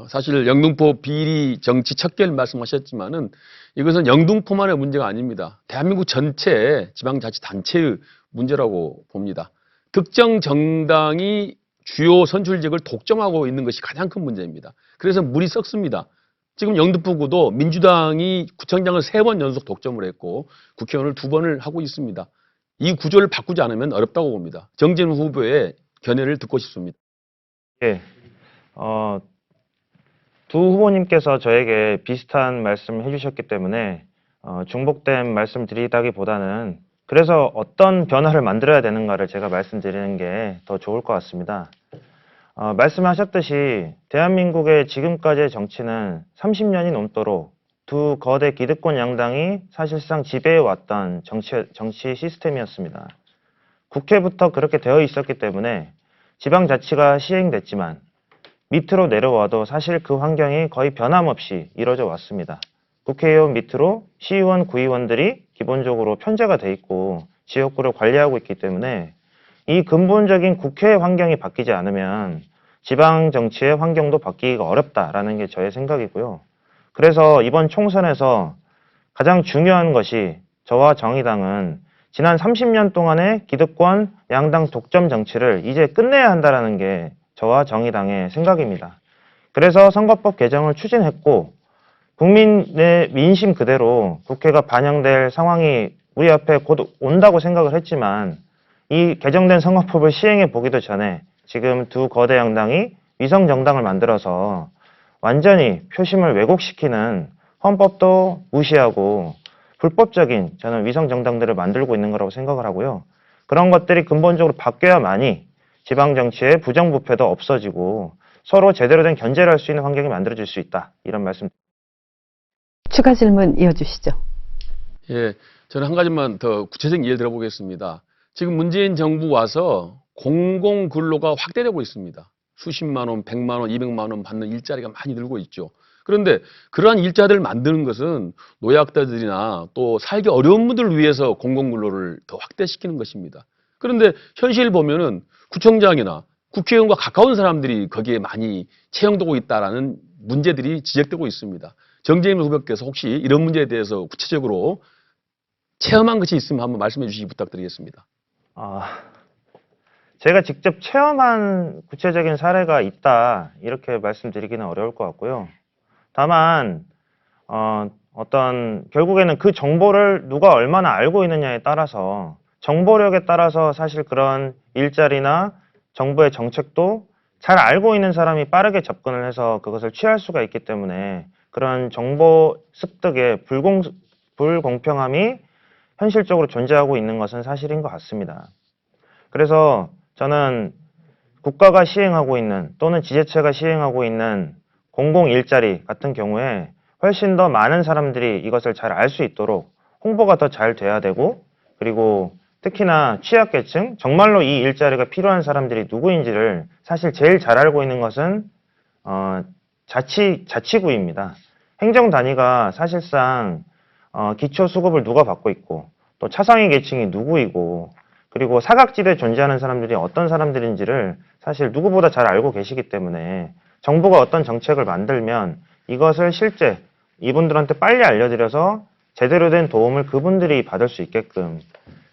사실 영등포 비리 정치 척결 말씀하셨지만은 이것은 영등포만의 문제가 아닙니다. 대한민국 전체 지방자치단체의 문제라고 봅니다. 특정 정당이 주요 선출직을 독점하고 있는 것이 가장 큰 문제입니다. 그래서 물이 썩습니다. 지금 영등포구도 민주당이 구청장을 3번 연속 독점을 했고 국회의원을 2번을 하고 있습니다. 이 구조를 바꾸지 않으면 어렵다고 봅니다. 정재민 후보의 견해를 듣고 싶습니다. 예, 두 후보님께서 저에게 비슷한 말씀을 해주셨기 때문에 중복된 말씀드리다기보다는 그래서 어떤 변화를 만들어야 되는가를 제가 말씀드리는 게 더 좋을 것 같습니다. 말씀하셨듯이 대한민국의 지금까지의 정치는 30년이 넘도록 두 거대 기득권 양당이 사실상 지배해왔던 정치 시스템이었습니다. 국회부터 그렇게 되어 있었기 때문에 지방자치가 시행됐지만 밑으로 내려와도 사실 그 환경이 거의 변함없이 이루어져 왔습니다. 국회의원 밑으로 시의원, 구의원들이 기본적으로 편제가 돼 있고 지역구를 관리하고 있기 때문에 이 근본적인 국회 환경이 바뀌지 않으면 지방 정치의 환경도 바뀌기가 어렵다라는 게 저의 생각이고요. 그래서 이번 총선에서 가장 중요한 것이 저와 정의당은 지난 30년 동안의 기득권 양당 독점 정치를 이제 끝내야 한다라는 게 저와 정의당의 생각입니다. 그래서 선거법 개정을 추진했고 국민의 민심 그대로 국회가 반영될 상황이 우리 앞에 곧 온다고 생각을 했지만 이 개정된 선거법을 시행해 보기도 전에 지금 두 거대 양당이 위성 정당을 만들어서 완전히 표심을 왜곡시키는 헌법도 무시하고 불법적인 저는 위성 정당들을 만들고 있는 거라고 생각을 하고요. 그런 것들이 근본적으로 바뀌어야만이 지방 정치의 부정부패도 없어지고 서로 제대로 된 견제를 할 수 있는 환경이 만들어질 수 있다. 이런 말씀. 추가 질문 이어주시죠. 예, 저는 한 가지만 더 구체적인 예를 들어보겠습니다. 지금 문재인 정부 와서 공공근로가 확대되고 있습니다. 수십만 원, 100만 원, 200만 원 받는 일자리가 많이 늘고 있죠. 그런데 그러한 일자리를 만드는 것은 노약자들이나 또 살기 어려운 분들을 위해서 공공근로를 더 확대시키는 것입니다. 그런데 현실 보면은 구청장이나 국회의원과 가까운 사람들이 거기에 많이 채용되고 있다라는 문제들이 지적되고 있습니다. 정재임 후보께서 혹시 이런 문제에 대해서 구체적으로 체험한 것이 있으면 한번 말씀해 주시기 부탁드리겠습니다. 제가 직접 체험한 구체적인 사례가 있다 이렇게 말씀드리기는 어려울 것 같고요. 다만 결국에는 그 정보를 누가 얼마나 알고 있느냐에 따라서 정보력에 따라서 사실 그런 일자리나 정부의 정책도 잘 알고 있는 사람이 빠르게 접근을 해서 그것을 취할 수가 있기 때문에 그런 정보 습득의 불공평함이 현실적으로 존재하고 있는 것은 사실인 것 같습니다. 그래서 저는 국가가 시행하고 있는 또는 지자체가 시행하고 있는 공공 일자리 같은 경우에 훨씬 더 많은 사람들이 이것을 잘 알 수 있도록 홍보가 더 잘 돼야 되고 그리고 특히나 취약계층, 정말로 이 일자리가 필요한 사람들이 누구인지를 사실 제일 잘 알고 있는 것은 자치구입니다. 행정단위가 사실상 기초수급을 누가 받고 있고 또 차상위 계층이 누구이고 그리고 사각지대에 존재하는 사람들이 어떤 사람들인지를 사실 누구보다 잘 알고 계시기 때문에 정부가 어떤 정책을 만들면 이것을 실제 이분들한테 빨리 알려드려서 제대로 된 도움을 그분들이 받을 수 있게끔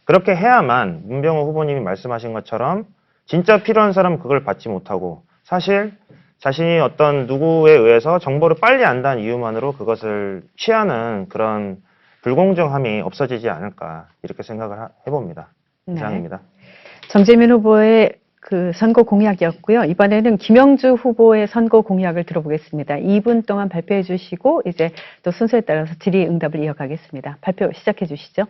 그렇게 해야만 문병호 후보님이 말씀하신 것처럼 진짜 필요한 사람은 그걸 받지 못하고 사실 자신이 어떤 누구에 의해서 정보를 빨리 안다는 이유만으로 그것을 취하는 그런 불공정함이 없어지지 않을까 이렇게 생각을 해봅니다. 이상입니다. 정재민 후보의 그 선거 공약이었고요. 이번에는 김영주 후보의 선거 공약을 들어보겠습니다. 2분 동안 발표해 주시고 이제 또 순서에 따라서 질의응답을 이어가겠습니다. 발표 시작해 주시죠.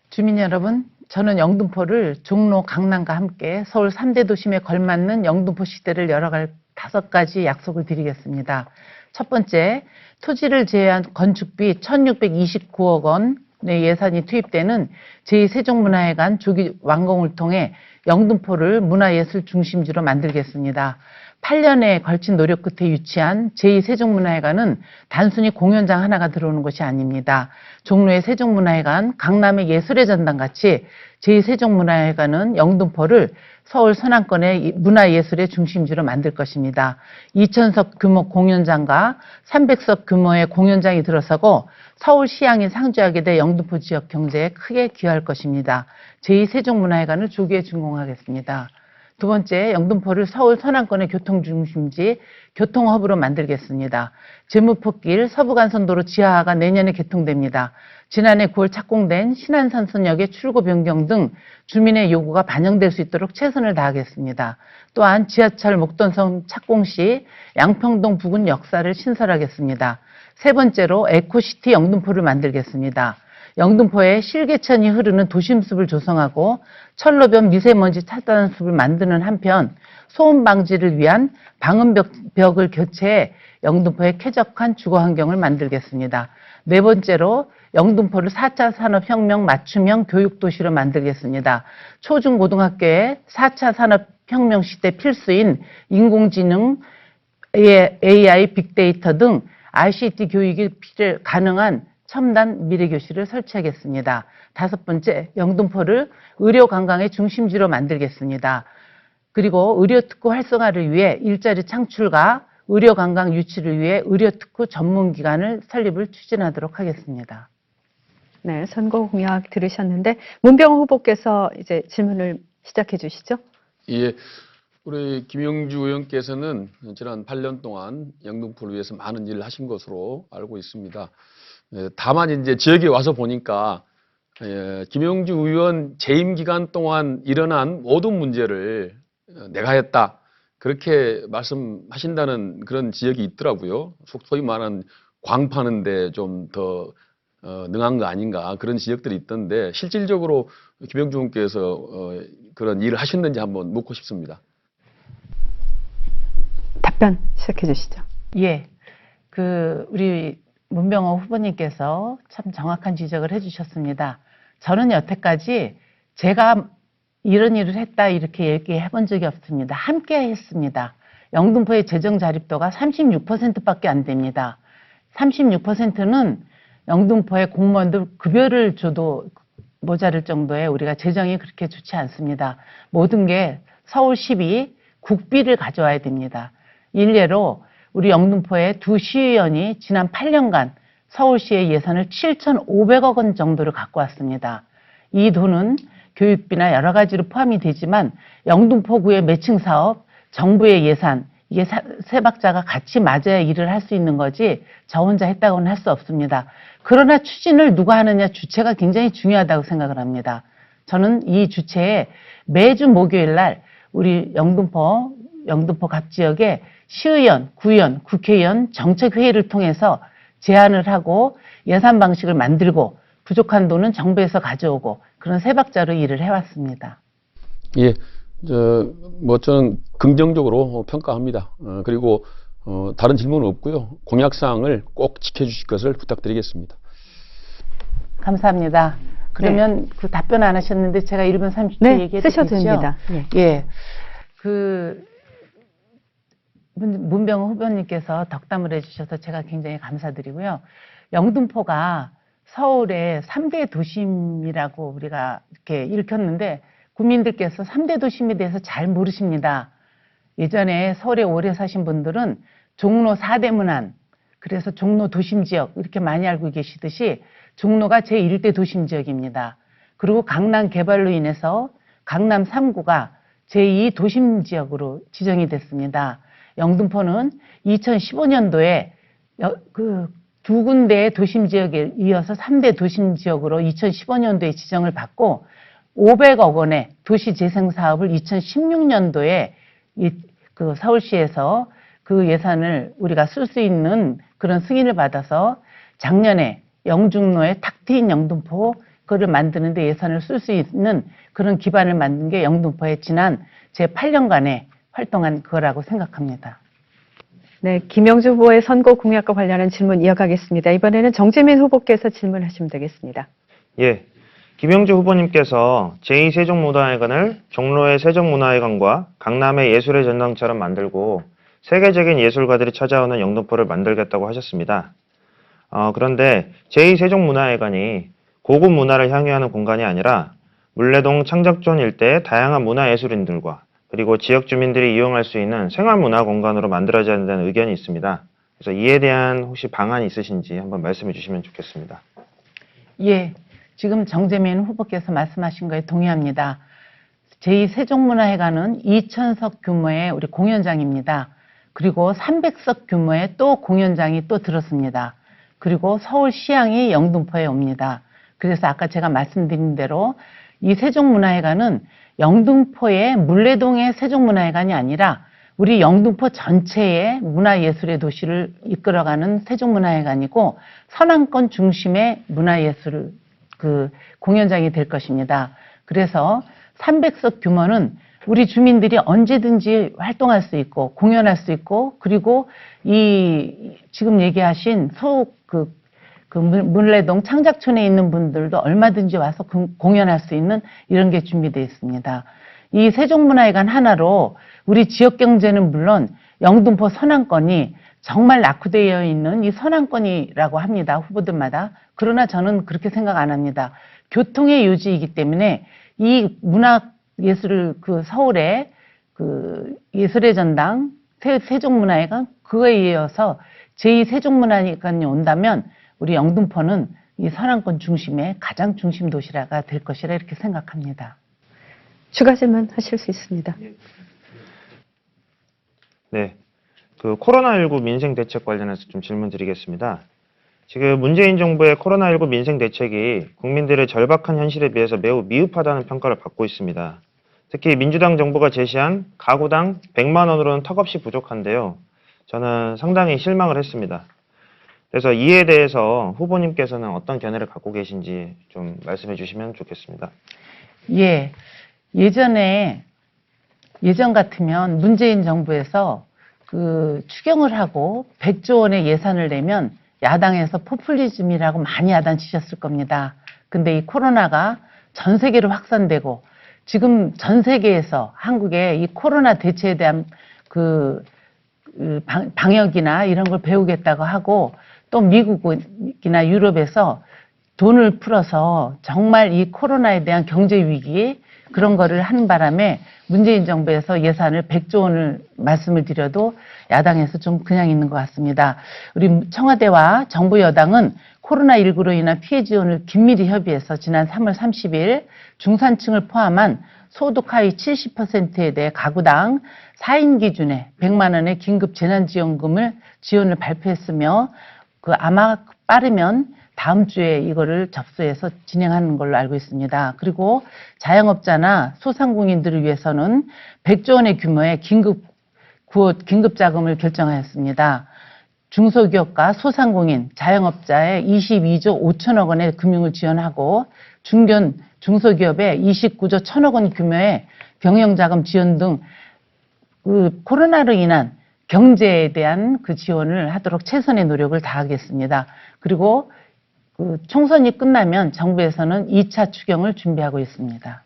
주민 여러분, 저는 영등포를 종로, 강남과 함께 서울 3대 도심에 걸맞는 영등포 시대를 열어갈 5가지 약속을 드리겠습니다. 첫 번째, 토지를 제외한 건축비 1,629억 원의 예산이 투입되는 제2세종문화회관 조기 완공을 통해 영등포를 문화예술 중심지로 만들겠습니다. 8년에 걸친 노력 끝에 유치한 제2세종문화회관은 단순히 공연장 하나가 들어오는 것이 아닙니다. 종로의 세종문화회관, 강남의 예술의 전당 같이 제2세종문화회관은 영등포를 서울 서남권의 문화예술의 중심지로 만들 것입니다. 2,000석 규모 공연장과 300석 규모의 공연장이 들어서고 서울 시향이 상주하게 돼 영등포 지역 경제에 크게 기여할 것입니다. 제2세종문화회관을 조기에 준공하겠습니다. 두 번째, 영등포를 서울 서남권의 교통중심지, 교통허브로 만들겠습니다. 제무포길 서부간선도로 지하화가 내년에 개통됩니다. 지난해 9월 착공된 신안산선역의 출구 변경 등 주민의 요구가 반영될 수 있도록 최선을 다하겠습니다. 또한 지하철 목돈선 착공 시 양평동 부근 역사를 신설하겠습니다. 세 번째로 에코시티 영등포를 만들겠습니다. 영등포에 실개천이 흐르는 도심숲을 조성하고 철로변 미세먼지 차단 숲을 만드는 한편 소음 방지를 위한 방음벽을 교체해 영등포에 쾌적한 주거 환경을 만들겠습니다. 네 번째로 영등포를 4차 산업혁명 맞춤형 교육도시로 만들겠습니다. 초중고등학교에 4차 산업혁명 시대 필수인 인공지능, AI, 빅데이터 등 ICT 교육이 가능한 첨단 미래교실을 설치하겠습니다. 다섯 번째, 영등포를 의료관광의 중심지로 만들겠습니다. 그리고 의료특구 활성화를 위해 일자리 창출과 의료관광 유치를 위해 의료특구 전문기관을 설립을 추진하도록 하겠습니다. 네, 선거 공약 들으셨는데 문병호 후보께서 이제 질문을 시작해 주시죠. 예, 우리 김영주 의원께서는 지난 8년 동안 영등포를 위해서 많은 일을 하신 것으로 알고 있습니다. 다만 이제 지역에 와서 보니까 김영주 의원 재임 기간 동안 일어난 모든 문제를 내가 했다. 그렇게 말씀하신다는 그런 지역이 있더라고요. 소위 말하는 광 파는데 좀 더 능한 거 아닌가 그런 지역들이 있던데 실질적으로 김영주 의원께서 그런 일을 하셨는지 한번 묻고 싶습니다. 답변 시작해 주시죠. 예, 우리 문병호 후보님께서 참 정확한 지적을 해주셨습니다. 저는 여태까지 제가 이런 일을 했다 이렇게 얘기해 본 적이 없습니다. 함께 했습니다. 영등포의 재정 자립도가 36%밖에 안 됩니다. 36%는 영등포의 공무원들 급여를 줘도 모자랄 정도의 우리가 재정이 그렇게 좋지 않습니다. 모든 게 서울시비 국비를 가져와야 됩니다. 일례로 우리 영등포의 두 시의원이 지난 8년간 서울시의 예산을 7,500억 원 정도를 갖고 왔습니다. 이 돈은 교육비나 여러 가지로 포함이 되지만 영등포구의 매칭 사업, 정부의 예산, 이게 세 박자가 같이 맞아야 일을 할 수 있는 거지 저 혼자 했다고는 할 수 없습니다. 그러나 추진을 누가 하느냐 주체가 굉장히 중요하다고 생각을 합니다. 저는 이 주체에 매주 목요일 날 우리 영등포 각 지역에 시의원, 구의원, 국회의원 정책회의를 통해서 제안을 하고 예산 방식을 만들고 부족한 돈은 정부에서 가져오고 그런 세 박자로 일을 해왔습니다. 예, 저는 긍정적으로 평가합니다. 그리고 다른 질문은 없고요. 공약사항을 꼭 지켜주실 것을 부탁드리겠습니다. 감사합니다. 그러면 그 답변 안 하셨는데 제가 1분 30초 네, 얘기해도 쓰셔도 되죠? 됩니다. 네. 예, 문병호 후보님께서 덕담을 해주셔서 제가 굉장히 감사드리고요. 영등포가 서울의 3대 도심이라고 우리가 이렇게 일컫는데 국민들께서 3대 도심에 대해서 잘 모르십니다. 예전에 서울에 오래 사신 분들은 종로 4대 문안, 그래서 종로 도심지역 이렇게 많이 알고 계시듯이 종로가 제1대 도심지역입니다. 그리고 강남 개발로 인해서 강남 3구가 제2 도심지역으로 지정이 됐습니다. 영등포는 2015년도에 두 군데의 도심지역에 이어서 3대 도심지역으로 2015년도에 지정을 받고 500억 원의 도시재생사업을 2016년도에 서울시에서 그 예산을 우리가 쓸 수 있는 그런 승인을 받아서 작년에 영중로에 탁 트인 영등포 그를 만드는데 예산을 쓸 수 있는 그런 기반을 만든 게 영등포의 지난 제 8년간의 활동한 거라고 생각합니다. 네, 김영주 후보의 선거 공약과 관련한 질문 이어가겠습니다. 이번에는 정재민 후보께서 질문하시면 되겠습니다. 예, 김영주 후보님께서 제2세종문화회관을 종로의 세종문화회관과 강남의 예술의 전당처럼 만들고 세계적인 예술가들이 찾아오는 영등포를 만들겠다고 하셨습니다. 그런데 제2세종문화회관이 고급 문화를 향유하는 공간이 아니라 물레동 창작존 일대의 다양한 문화예술인들과 그리고 지역 주민들이 이용할 수 있는 생활문화 공간으로 만들어져야 한다는 의견이 있습니다. 그래서 이에 대한 혹시 방안이 있으신지 한번 말씀해 주시면 좋겠습니다. 예, 지금 정재민 후보께서 말씀하신 거에 동의합니다. 제2세종문화회관은 2,000석 규모의 우리 공연장입니다. 그리고 300석 규모의 또 공연장이 또 들었습니다. 그리고 서울시향이 영등포에 옵니다. 그래서 아까 제가 말씀드린 대로 이 세종문화회관은 영등포의 물레동의 세종문화회관이 아니라 우리 영등포 전체의 문화예술의 도시를 이끌어가는 세종문화회관이고 선안권 중심의 문화예술 공연장이 될 것입니다. 그래서 300석 규모는 우리 주민들이 언제든지 활동할 수 있고 공연할 수 있고 그리고 이 지금 얘기하신 물레동 창작촌에 있는 분들도 얼마든지 와서 공연할 수 있는 이런 게 준비되어 있습니다. 이 세종문화회관 하나로 우리 지역 경제는 물론 영등포 선안권이 정말 낙후되어 있는 이 선안권이라고 합니다. 후보들마다. 그러나 저는 그렇게 생각 안 합니다. 교통의 요지이기 때문에 이 문화예술 서울의 예술의 전당 세종문화회관 그거에 이어서 제2세종문화회관이 온다면 우리 영등포는 이 선안권 중심의 가장 중심 도시가 될 것이라 이렇게 생각합니다. 추가 질문 하실 수 있습니다. 네. 코로나19 민생 대책 관련해서 좀 질문 드리겠습니다. 지금 문재인 정부의 코로나19 민생 대책이 국민들의 절박한 현실에 비해서 매우 미흡하다는 평가를 받고 있습니다. 특히 민주당 정부가 제시한 가구당 100만 원으로는 턱없이 부족한데요. 저는 상당히 실망을 했습니다. 그래서 이에 대해서 후보님께서는 어떤 견해를 갖고 계신지 좀 말씀해 주시면 좋겠습니다. 예. 예전 같으면 문재인 정부에서 추경을 하고 100조 원의 예산을 내면 야당에서 포퓰리즘이라고 많이 야단치셨을 겁니다. 근데 이 코로나가 전 세계로 확산되고 지금 전 세계에서 한국의 이 코로나 대처에 대한 방역이나 이런 걸 배우겠다고 하고 또 미국이나 유럽에서 돈을 풀어서 정말 이 코로나에 대한 경제 위기 그런 거를 하는 바람에 문재인 정부에서 예산을 100조 원을 말씀을 드려도 야당에서 좀 그냥 있는 것 같습니다. 우리 청와대와 정부 여당은 코로나19로 인한 피해 지원을 긴밀히 협의해서 지난 3월 30일 중산층을 포함한 소득 하위 70%에 대해 가구당 4인 기준에 100만 원의 긴급 지원을 발표했으며 아마 빠르면 다음 주에 이거를 접수해서 진행하는 걸로 알고 있습니다. 그리고 자영업자나 소상공인들을 위해서는 100조 원의 규모의 긴급 자금을 결정하였습니다. 중소기업과 소상공인, 자영업자의 22조 5천억 원의 금융을 지원하고 중소기업에 29조 1천억 원 규모의 경영자금 지원 등 코로나로 인한 경제에 대한 지원을 하도록 최선의 노력을 다하겠습니다. 그리고 총선이 끝나면 정부에서는 2차 추경을 준비하고 있습니다.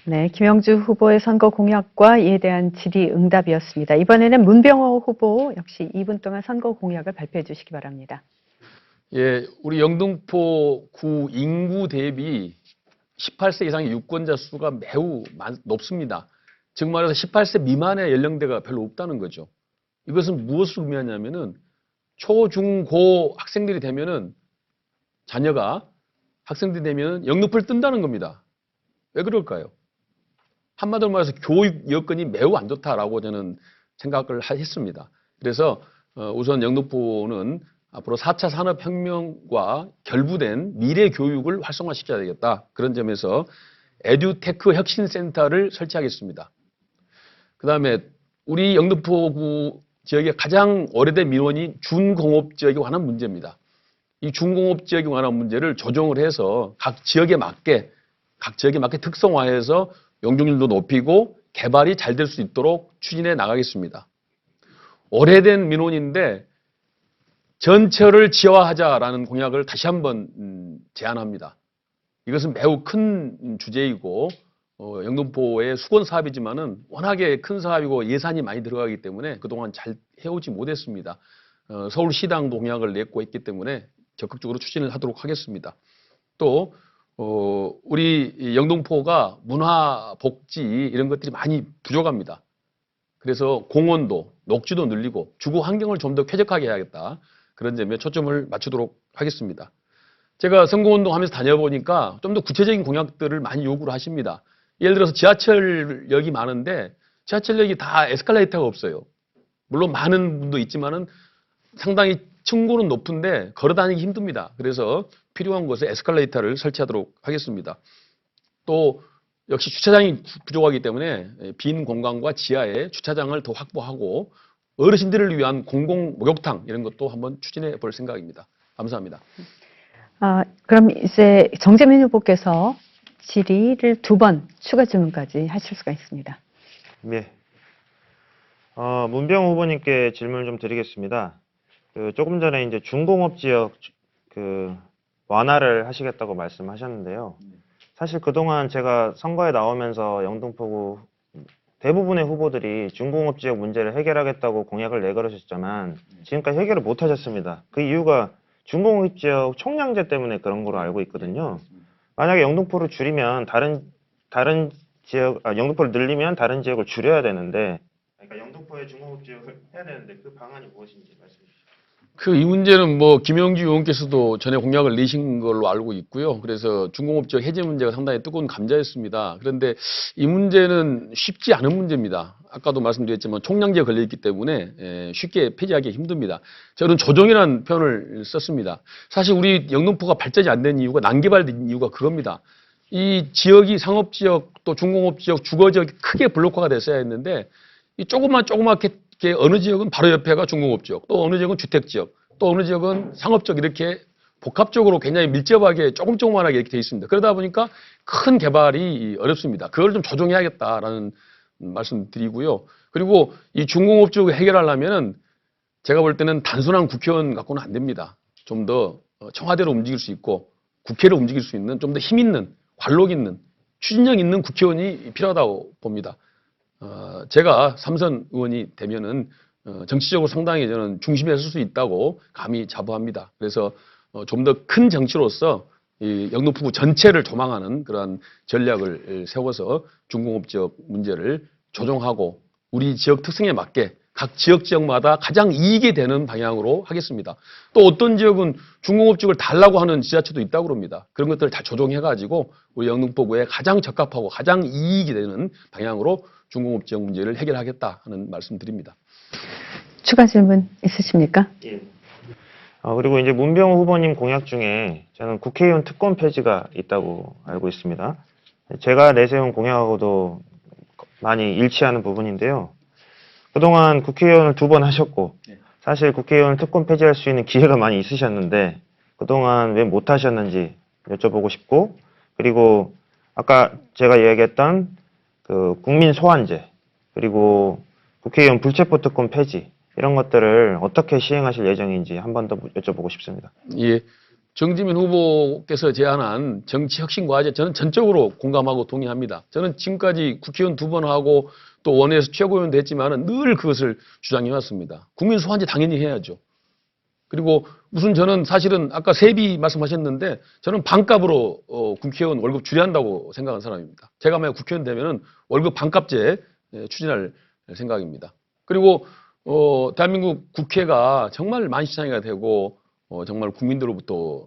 네, 김영주 후보의 선거 공약과 이에 대한 질의응답이었습니다. 이번에는 문병호 후보 역시 2분 동안 선거 공약을 발표해 주시기 바랍니다. 예, 우리 영등포구 인구 대비 18세 이상의 유권자 수가 매우 높습니다. 즉 말해서 18세 미만의 연령대가 별로 없다는 거죠. 이것은 무엇을 의미하냐면은 초, 중, 고 학생들이 되면은 학생들이 되면은 영등포를 뜬다는 겁니다. 왜 그럴까요? 한마디로 말해서 교육 여건이 매우 안 좋다라고 저는 생각을 했습니다. 그래서 우선 영등포는 앞으로 4차 산업혁명과 결부된 미래 교육을 활성화시켜야 되겠다. 그런 점에서 에듀테크 혁신센터를 설치하겠습니다. 그 다음에 우리 영등포구 지역의 가장 오래된 민원이 준공업 지역에 관한 문제입니다. 이 준공업 지역에 관한 문제를 조정을 해서 각 지역에 맞게 특성화해서 용적률도 높이고 개발이 잘 될 수 있도록 추진해 나가겠습니다. 오래된 민원인데 전철을 지하화하자라는 공약을 다시 한번 제안합니다. 이것은 매우 큰 주제이고 영등포의 수건 사업이지만은 워낙에 큰 사업이고 예산이 많이 들어가기 때문에 그동안 잘 해오지 못했습니다. 서울시당도 공약을 냈고 했기 때문에 적극적으로 추진을 하도록 하겠습니다. 또 우리 영등포가 문화, 복지 이런 것들이 많이 부족합니다. 그래서 공원도, 녹지도 늘리고 주거 환경을 좀 더 쾌적하게 해야겠다. 그런 점에 초점을 맞추도록 하겠습니다. 제가 선거운동 하면서 다녀보니까 좀 더 구체적인 공약들을 많이 요구를 하십니다. 예를 들어서 지하철역이 많은데 지하철역이 다 에스컬레이터가 없어요. 물론 많은 분도 있지만은 상당히 층고는 높은데 걸어 다니기 힘듭니다. 그래서 필요한 곳에 에스컬레이터를 설치하도록 하겠습니다. 또 역시 주차장이 부족하기 때문에 빈 공간과 지하에 주차장을 더 확보하고 어르신들을 위한 공공 목욕탕 이런 것도 한번 추진해 볼 생각입니다. 감사합니다. 그럼 이제 정재민 후보께서 질의를 2번 추가 질문까지 하실 수가 있습니다. 네. 문병 후보님께 질문을 좀 드리겠습니다. 조금 전에 이제 중공업 지역 완화를 하시겠다고 말씀하셨는데요. 사실 그동안 제가 선거에 나오면서 영등포구 대부분의 후보들이 중공업 지역 문제를 해결하겠다고 공약을 내걸으셨지만 지금까지 해결을 못 하셨습니다. 그 이유가 중공업 지역 총량제 때문에 그런 걸로 알고 있거든요. 만약에 영등포를 줄이면 다른 지역, 영등포를 늘리면 다른 지역을 줄여야 되는데, 그러니까 영등포의 중공업 지역을 해야 되는데 그 방안이 무엇인지 말씀해 주시죠. 이 문제는 김영주 의원께서도 전에 공약을 내신 걸로 알고 있고요. 그래서 중공업 지역 해제 문제가 상당히 뜨거운 감자였습니다. 그런데 이 문제는 쉽지 않은 문제입니다. 아까도 말씀드렸지만 총량제가 걸려있기 때문에 쉽게 폐지하기 힘듭니다. 저는 조정이라는 표현을 썼습니다. 사실 우리 영등포가 발전이 안 된 이유가 난개발된 이유가 그겁니다. 이 지역이 상업지역 또 중공업지역 주거지역이 크게 블록화가 됐어야 했는데 이 조그맣게 어느 지역은 바로 옆에가 중공업지역, 또 어느 지역은 주택지역, 또 어느 지역은 상업지역 이렇게 복합적으로 굉장히 밀접하게 조금조금하게 이렇게 돼 있습니다. 그러다 보니까 큰 개발이 어렵습니다. 그걸 좀 조정해야겠다라는 말씀 드리고요. 그리고 이 중공업지역을 해결하려면은 제가 볼 때는 단순한 국회의원 갖고는 안 됩니다. 좀 더 청와대로 움직일 수 있고 국회를 움직일 수 있는 좀 더 힘 있는 관록 있는 추진력 있는 국회의원이 필요하다고 봅니다. 제가 삼선 의원이 되면은 정치적으로 상당히 저는 중심에 설 수 있다고 감히 자부합니다. 그래서 좀 더 큰 정치로서 이 영등포구 전체를 조망하는 그러한 전략을 세워서 중공업 지역 문제를 조정하고 우리 지역 특성에 맞게 각 지역마다 가장 이익이 되는 방향으로 하겠습니다. 또 어떤 지역은 중공업 지역을 달라고 하는 지자체도 있다고 합니다. 그런 것들을 다 조정해가지고 우리 영등포구에 가장 적합하고 가장 이익이 되는 방향으로 중공업 지역 문제를 해결하겠다 하는 말씀 드립니다. 추가 질문 있으십니까? 예. 그리고 이제 문병호 후보님 공약 중에 저는 국회의원 특권 폐지가 있다고 알고 있습니다. 제가 내세운 공약하고도 많이 일치하는 부분인데요. 그동안 국회의원을 2번 하셨고 사실 국회의원 특권 폐지할 수 있는 기회가 많이 있으셨는데 그동안 왜 못 하셨는지 여쭤보고 싶고, 그리고 아까 제가 이야기했던 국민 소환제, 그리고 국회의원 불체포 특권 폐지 이런 것들을 어떻게 시행하실 예정인지 한 번 더 여쭤보고 싶습니다. 예. 정지민 후보께서 제안한 정치혁신과제 저는 전적으로 공감하고 동의합니다. 저는 지금까지 국회의원 2번 하고 또 원내에서 최고위원도 했지만은 늘 그것을 주장해왔습니다. 국민 소환제 당연히 해야죠. 그리고 무슨 저는 사실은 아까 세비 말씀하셨는데 저는 반값으로 국회의원 월급 줄여야 한다고 생각하는 사람입니다. 제가 만약 국회의원 되면은 월급 반값제 추진할 생각입니다. 그리고 대한민국 국회가 정말 만시창이가 되고 정말 국민들로부터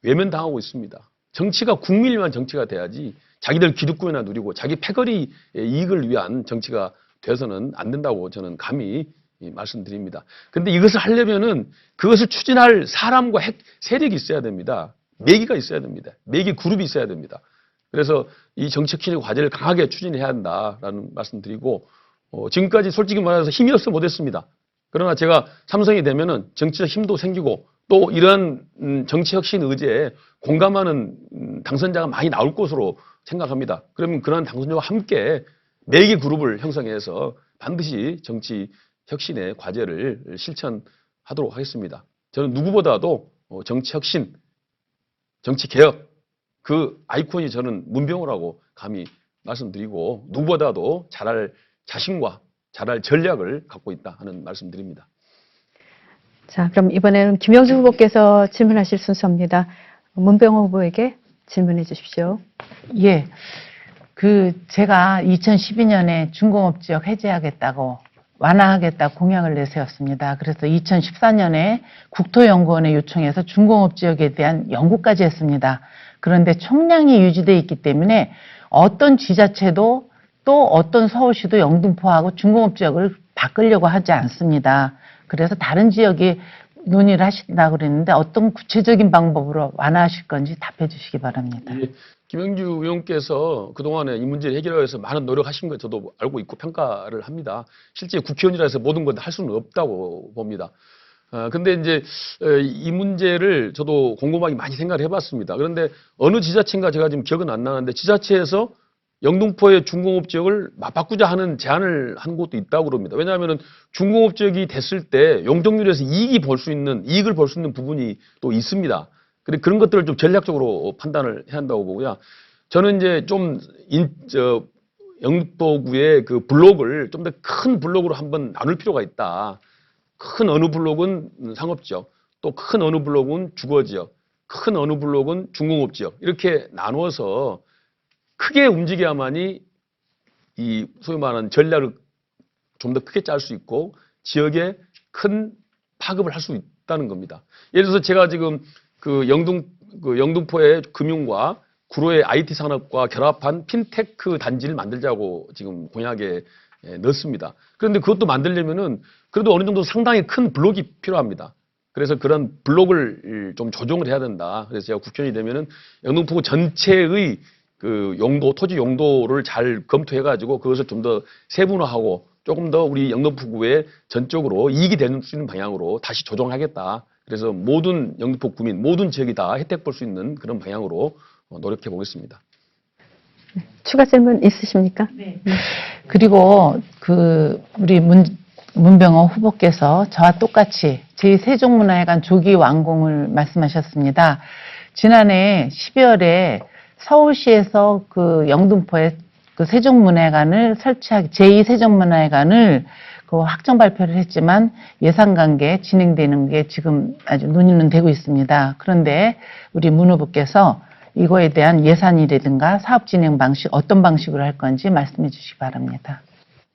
외면당하고 있습니다. 정치가 국민을 위한 정치가 돼야지 자기들 기득권이나 누리고 자기 패거리 이익을 위한 정치가 돼서는 안 된다고 저는 감히 말씀드립니다. 그런데 이것을 하려면은 그것을 추진할 사람과 세력이 있어야 됩니다. 매기가 있어야 됩니다. 매기 그룹이 있어야 됩니다. 그래서 이 정치혁신의 과제를 강하게 추진해야 한다라는 말씀드리고 지금까지 솔직히 말해서 힘이 없어 못했습니다. 그러나 제가 삼성이 되면은 정치적 힘도 생기고 또 이런 정치혁신 의제에 공감하는 당선자가 많이 나올 것으로 생각합니다. 그러면 그런 당선자와 함께 매개 그룹을 형성해서 반드시 정치혁신의 과제를 실천하도록 하겠습니다. 저는 누구보다도 정치혁신, 정치개혁 그 아이콘이 저는 문병호라고 감히 말씀드리고 누구보다도 잘할 자신과 잘할 전략을 갖고 있다 하는 말씀드립니다. 자, 그럼 이번에는 김영주 후보께서 질문하실 순서입니다. 문병호 후보에게 질문해 주십시오. 예. 제가 2012년에 중공업 지역 해제하겠다고 완화하겠다고 공약을 내세웠습니다. 그래서 2014년에 국토연구원에 요청해서 중공업 지역에 대한 연구까지 했습니다. 그런데 총량이 유지되어 있기 때문에 어떤 지자체도 또 어떤 서울시도 영등포하고 중공업 지역을 바꾸려고 하지 않습니다. 그래서 다른 지역이 논의를 하신다고 그랬는데 어떤 구체적인 방법으로 완화하실 건지 답해 주시기 바랍니다. 예, 김영주 의원께서 그동안에 이 문제를 해결하기 위해서 많은 노력하신 거 저도 알고 있고 평가를 합니다. 실제 국회의원이라 해서 모든 걸 할 수는 없다고 봅니다. 근데 이제 이 문제를 저도 곰곰하게 많이 생각을 해봤습니다. 그런데 어느 지자체인가 제가 지금 기억은 안 나는데 지자체에서 영등포의 중공업 지역을 맞바꾸자 하는 제안을 한 곳도 있다고 그럽니다. 왜냐하면 중공업 지역이 됐을 때 용적률에서 이익을 볼 수 있는 부분이 또 있습니다. 근데 그런 것들을 좀 전략적으로 판단을 해야 한다고 보고요. 저는 이제 영등포구의 그 블록을 좀 더 큰 블록으로 한번 나눌 필요가 있다. 큰 어느 블록은 상업지역, 또 큰 어느 블록은 주거지역, 큰 어느 블록은 중공업지역 이렇게 나누어서 크게 움직여야만이 이 소위 말하는 전략을 좀 더 크게 짤 수 있고 지역에 큰 파급을 할 수 있다는 겁니다. 예를 들어서 제가 지금 그 영등포의 금융과 구로의 IT 산업과 결합한 핀테크 단지를 만들자고 지금 공약에 넣습니다. 그런데 그것도 만들려면은 그래도 어느 정도 상당히 큰 블록이 필요합니다. 그래서 그런 블록을 좀 조정을 해야 된다. 그래서 제가 국회의원이 되면은 영등포구 전체의 그 토지 용도를 잘 검토해가지고 그것을 좀 더 세분화하고 조금 더 우리 영등포구에 전적으로 이익이 될 수 있는 방향으로 다시 조정하겠다. 그래서 모든 영등포 구민, 모든 지역이 다 혜택 볼 수 있는 그런 방향으로 노력해 보겠습니다. 추가 질문 있으십니까? 네. 그리고 우리 문병호 후보께서 저와 똑같이 제2세종문화회관 조기 완공을 말씀하셨습니다. 지난해 12월에 서울시에서 그 영등포에 그 세종문화회관을 제2세종문화회관을 그 확정 발표를 했지만 예산 관계 진행되는 게 지금 아주 논의는 되고 있습니다. 그런데 우리 문 후보께서 이거에 대한 예산이라든가 사업 진행 방식 어떤 방식으로 할 건지 말씀해 주시기 바랍니다.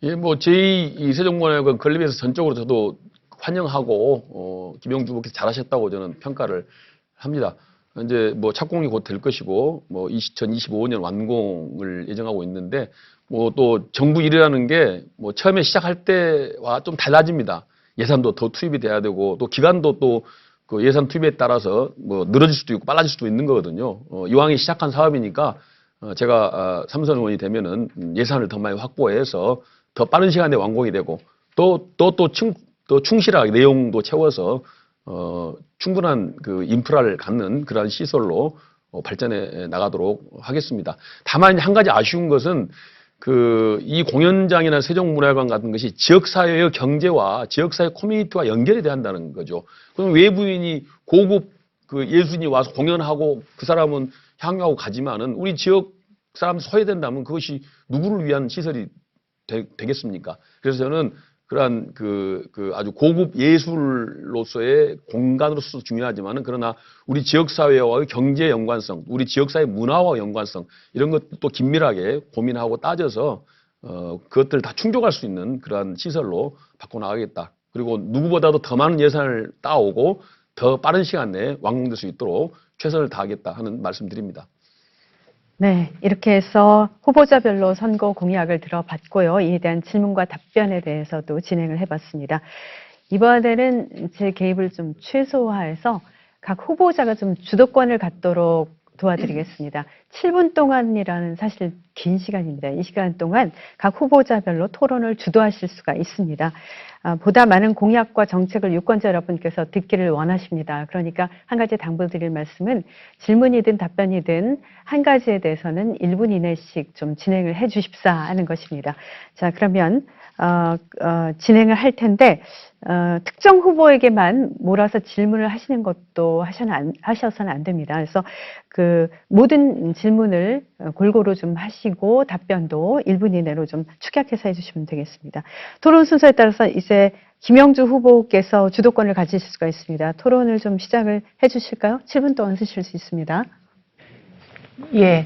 예, 뭐 제2세종문화회관 건립에서 전적으로 저도 환영하고 김영주 후보께서 잘하셨다고 저는 평가를 합니다. 이제 뭐 착공이 곧 될 것이고 뭐 2025년 완공을 예정하고 있는데 뭐 또 정부 일이라는 게 뭐 처음에 시작할 때와 좀 달라집니다. 예산도 더 투입이 돼야 되고 또 기간도 또 그 예산 투입에 따라서 뭐 늘어질 수도 있고 빨라질 수도 있는 거거든요. 이왕에 시작한 사업이니까 제가 삼선 의원이 되면은 예산을 더 많이 확보해서 더 빠른 시간에 완공이 되고 또 충실하게 내용도 채워서 충분한 그 인프라를 갖는 그러한 시설로 발전해 나가도록 하겠습니다. 다만 한 가지 아쉬운 것은 이 공연장이나 세종문화회관 같은 것이 지역사회의 경제와 지역사회 커뮤니티와 연결이 돼야 한다는 거죠. 그럼 외부인이 고급 그 예술인이 와서 공연하고 그 사람은 향유하고 가지만은 우리 지역 사람 소외된다면 그것이 누구를 위한 시설이 되겠습니까? 그래서 저는 그러한 아주 고급 예술로서의 공간으로서 중요하지만은 그러나 우리 지역사회와의 경제 연관성, 우리 지역사회 문화와 연관성 이런 것도 긴밀하게 고민하고 따져서 그것들을 다 충족할 수 있는 그러한 시설로 바꿔나가겠다. 그리고 누구보다도 더 많은 예산을 따오고 더 빠른 시간 내에 완공될 수 있도록 최선을 다하겠다 하는 말씀드립니다. 네, 이렇게 해서 후보자별로 선거 공약을 들어봤고요. 이에 대한 질문과 답변에 대해서도 진행을 해봤습니다. 이번에는 제 개입을 좀 최소화해서 각 후보자가 좀 주도권을 갖도록 도와드리겠습니다. 7분 동안이라는 사실 긴 시간입니다. 이 시간 동안 각 후보자별로 토론을 주도하실 수가 있습니다. 보다 많은 공약과 정책을 유권자 여러분께서 듣기를 원하십니다. 그러니까 한 가지 당부드릴 말씀은 질문이든 답변이든 한 가지에 대해서는 1분 이내씩 좀 진행을 해 주십사 하는 것입니다. 자, 그러면 진행을 할 텐데 특정 후보에게만 몰아서 질문을 하시는 것도 하셔서는 안 됩니다. 그래서 그 모든 질문을 골고루 좀 하시고 답변도 1분 이내로 좀 축약해서 해주시면 되겠습니다. 토론 순서에 따라서 이제 김영주 후보께서 주도권을 가지실 수가 있습니다. 토론을 좀 시작을 해주실까요? 7분 동안 쓰실 수 있습니다. 예,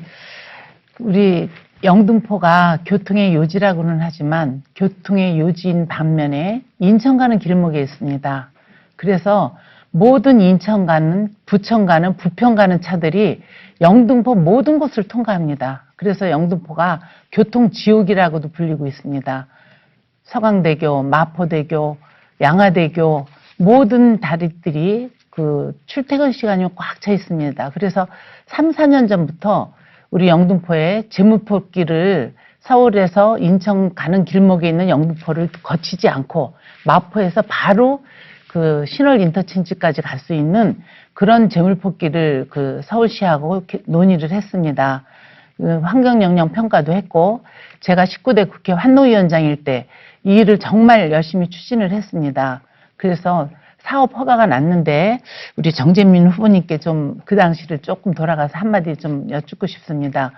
우리 영등포가 교통의 요지라고는 하지만 교통의 요지인 반면에 인천 가는 길목에 있습니다. 그래서 모든 인천 가는, 부천 가는, 부평 가는 차들이 영등포 모든 곳을 통과합니다. 그래서 영등포가 교통지옥이라고도 불리고 있습니다. 서강대교, 마포대교, 양화대교 모든 다리들이 그 출퇴근 시간이 꽉 차 있습니다. 그래서 3, 4년 전부터 우리 영등포에 제물포길을 서울에서 인천 가는 길목에 있는 영등포를 거치지 않고 마포에서 바로 그 신월 인터체인지까지 갈 수 있는 그런 제물포길을 그 서울시하고 이렇게 논의를 했습니다. 그 환경영향 평가도 했고 제가 19대 국회 환노위원장일 때 이 일을 정말 열심히 추진을 했습니다. 그래서 사업 허가가 났는데 우리 정재민 후보님께 좀 그 당시를 조금 돌아가서 한마디 좀 여쭙고 싶습니다.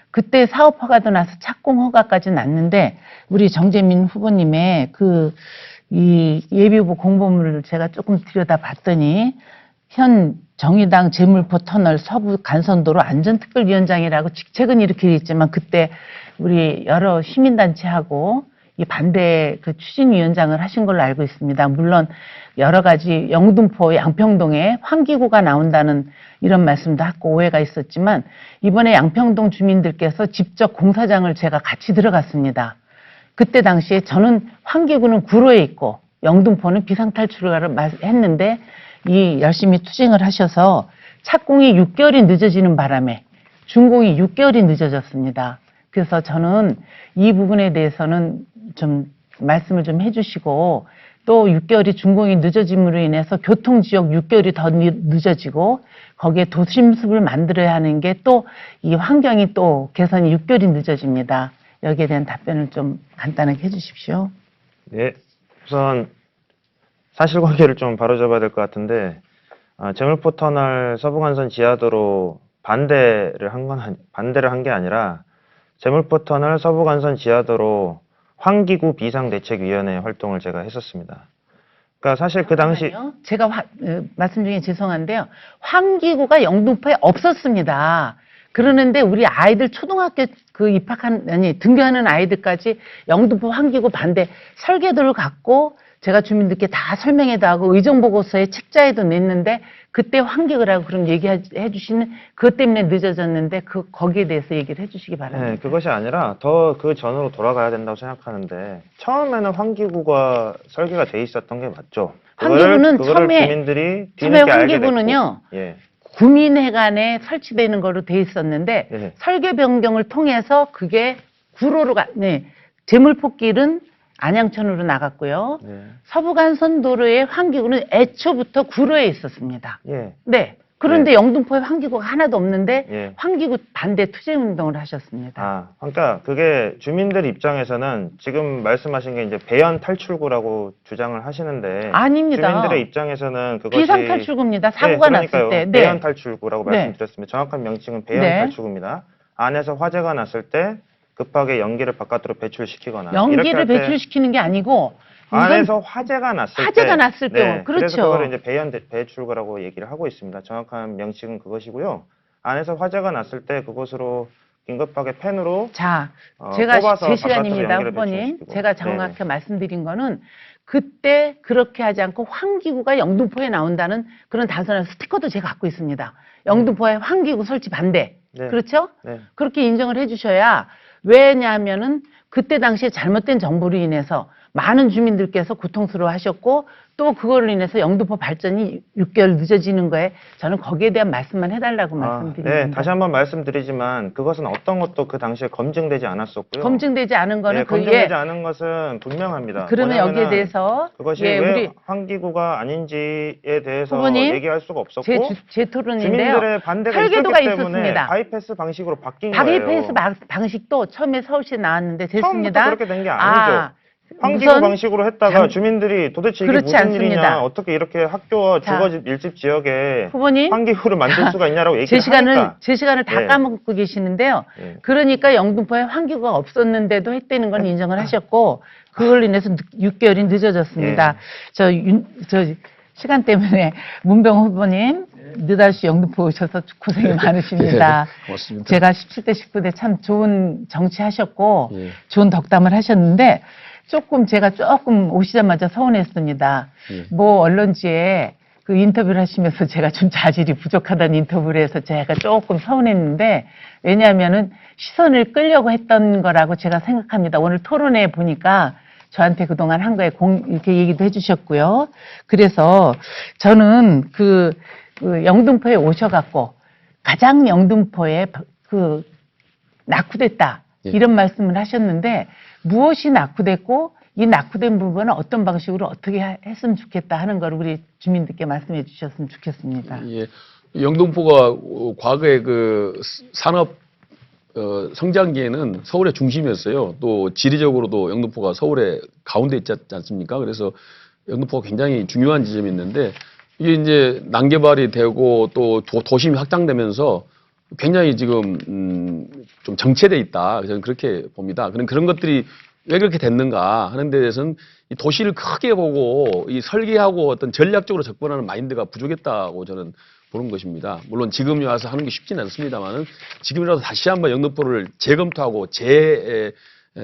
그때 사업 허가도 나서 착공 허가까지 났는데 우리 정재민 후보님의 이 예비후보 공보물을 제가 조금 들여다봤더니 현 정의당 제물포 터널 서부 간선도로 안전특별위원장이라고 직책은 이렇게 있지만 그때 우리 여러 시민단체하고 이 반대 그 추진위원장을 하신 걸로 알고 있습니다. 물론 여러 가지 영등포 양평동에 환기구가 나온다는 이런 말씀도 하고 오해가 있었지만 이번에 양평동 주민들께서 직접 공사장을 제가 같이 들어갔습니다. 그때 당시에 저는 환기구는 구로에 있고 영등포는 비상탈출을 했는데 이 열심히 투쟁을 하셔서 착공이 6개월이 늦어지는 바람에 준공이 6개월이 늦어졌습니다. 그래서 저는 이 부분에 대해서는 좀 말씀을 좀 해주시고 또 6개월이 준공이 늦어짐으로 인해서 교통지역 6개월이 더 늦어지고 거기에 도심숲을 만들어야 하는 게 또 이 환경이 또 개선이 6개월이 늦어집니다. 여기에 대한 답변을 좀 간단하게 해주십시오. 네, 우선 사실관계를 좀 바로잡아야 될 것 같은데 제물포 터널 서부간선 지하도로 반대를 한 게 아니라 제물포 터널 서부간선 지하도로 환기구 비상대책위원회 활동을 제가 했었습니다. 그러니까 사실 그 당시 제가 말씀 중에 죄송한데요. 환기구가 영등포에 없었습니다. 그러는데 우리 아이들 초등학교 등교하는 아이들까지 영등포 환기구 반대 설계도를 갖고 제가 주민들께 다 설명해도 하고 의정보고서에 책자에도 냈는데 그때 환기구라고 그런 얘기해 주시는 그것 때문에 늦어졌는데 거기에 대해서 얘기를 해주시기 바랍니다. 네, 그것이 아니라 더 그 전으로 돌아가야 된다고 생각하는데 처음에는 환기구가 설계가 돼 있었던 게 맞죠. 환기구는 그거를 주민들이 뒤늦게 알게 환기구는요. 됐고, 예. 구민회관에 설치되는 거로 돼 있었는데 예. 설계 변경을 통해서 그게 구로로 제물포길은 안양천으로 나갔고요. 네. 서부간선도로의 환기구는 애초부터 구로에 있었습니다. 예. 네. 그런데 영등포에 환기구가 하나도 없는데 예. 환기구 반대 투쟁 운동을 하셨습니다. 그러니까 그게 주민들 입장에서는 지금 말씀하신 게 이제 배연 탈출구라고 주장을 하시는데 아닙니다. 주민들의 입장에서는 그것이 비상탈출구입니다. 사고가 났을 때. 네. 배연 탈출구라고 네. 말씀드렸습니다. 정확한 명칭은 배연 네. 탈출구입니다. 안에서 화재가 났을 때 급하게 연기를 바깥으로 배출시키거나 연기를 이렇게 할 때 배출시키는 게 아니고 우선 안에서 화재가 났을 화재가 때, 났을 때요. 그렇죠. 그래서 그걸 이제 배연 배출구라고 얘기를 하고 있습니다. 정확한 명칭은 그것이고요. 안에서 화재가 났을 때 그것으로 긴급하게 펜으로 자, 제가 뽑아서 제 시간입니다, 바깥으로 연기를 후보님. 배출시키고. 제가 정확하게 말씀드린 거는 그때 그렇게 하지 않고 환기구가 영등포에 나온다는 그런 단순한 스티커도 제가 갖고 있습니다. 영등포에 환기구 설치 반대. 네. 그렇죠? 네. 그렇게 인정을 해주셔야 왜냐하면은 그때 당시에 잘못된 정보로 인해서 많은 주민들께서 고통스러워 하셨고 또 그걸로 인해서 영등포 발전이 6개월 늦어지는 거에 저는 거기에 대한 말씀만 해달라고 말씀드립니다. 네, 다시 한번 말씀드리지만 그것은 어떤 것도 그 당시에 검증되지 않았었고요. 검증되지 않은 거는 검증되지 않은 것은 분명합니다. 그러면 여기에 뭐냐면은 대해서 그것이 예, 왜 우리 환기구가 아닌지에 대해서 후보님, 얘기할 수가 없었고 제 토론인데요. 주민들의 반대가 설계도가 있었기 때문에 있었습니다. 바이패스 방식으로 바뀐 거예요. 바이패스 방식도 처음에 서울시에 나왔는데 처음부터 됐습니다. 그렇게 된 게 아니죠. 환기구 우선 방식으로 했다가 주민들이 도대체 이게 그렇지 무슨 않습니다. 일이냐, 어떻게 이렇게 학교와 자, 주거 밀집 지역에 후보님, 환기구를 만들 수가 있냐라고 얘기를 하니까 제 시간을 다 네. 까먹고 계시는데요. 네. 그러니까 영등포에 환기구가 없었는데도 했다는 건 인정을 하셨고 그걸로 인해서 6개월이 늦어졌습니다. 네. 저 시간 때문에 문병 후보님 느닷없이 영등포 오셔서 고생이 많으십니다. 네, 고맙습니다. 제가 17대 19대 참 좋은 정치하셨고 예. 좋은 덕담을 하셨는데 제가 조금 오시자마자 서운했습니다. 예. 뭐 언론지에 그 인터뷰를 하시면서 제가 좀 자질이 부족하다는 인터뷰를 해서 제가 조금 서운했는데, 왜냐하면은 시선을 끌려고 했던 거라고 제가 생각합니다. 오늘 토론회 보니까 저한테 그동안 한 거에 이렇게 얘기도 해주셨고요. 그래서 저는 그 영등포에 오셔갖고 가장 영등포에 낙후됐다. 예. 이런 말씀을 하셨는데, 무엇이 낙후됐고 이 낙후된 부분은 어떤 방식으로 어떻게 했으면 좋겠다 하는 걸 우리 주민들께 말씀해 주셨으면 좋겠습니다. 예. 영등포가 과거에 그 산업 성장기에는 서울의 중심이었어요. 또 지리적으로도 영등포가 서울의 가운데 있지 않습니까? 그래서 영등포가 굉장히 중요한 지점이었는데 이게 이제 난개발이 되고 또 도심이 확장되면서 굉장히 지금 좀 정체돼 있다. 저는 그렇게 봅니다. 그런 것들이 왜 그렇게 됐는가 하는 데 대해서는 이 도시를 크게 보고 이 설계하고 어떤 전략적으로 접근하는 마인드가 부족했다고 저는 보는 것입니다. 물론 지금 와서 하는 게 쉽지는 않습니다만은 지금이라도 다시 한번 영등포를 재검토하고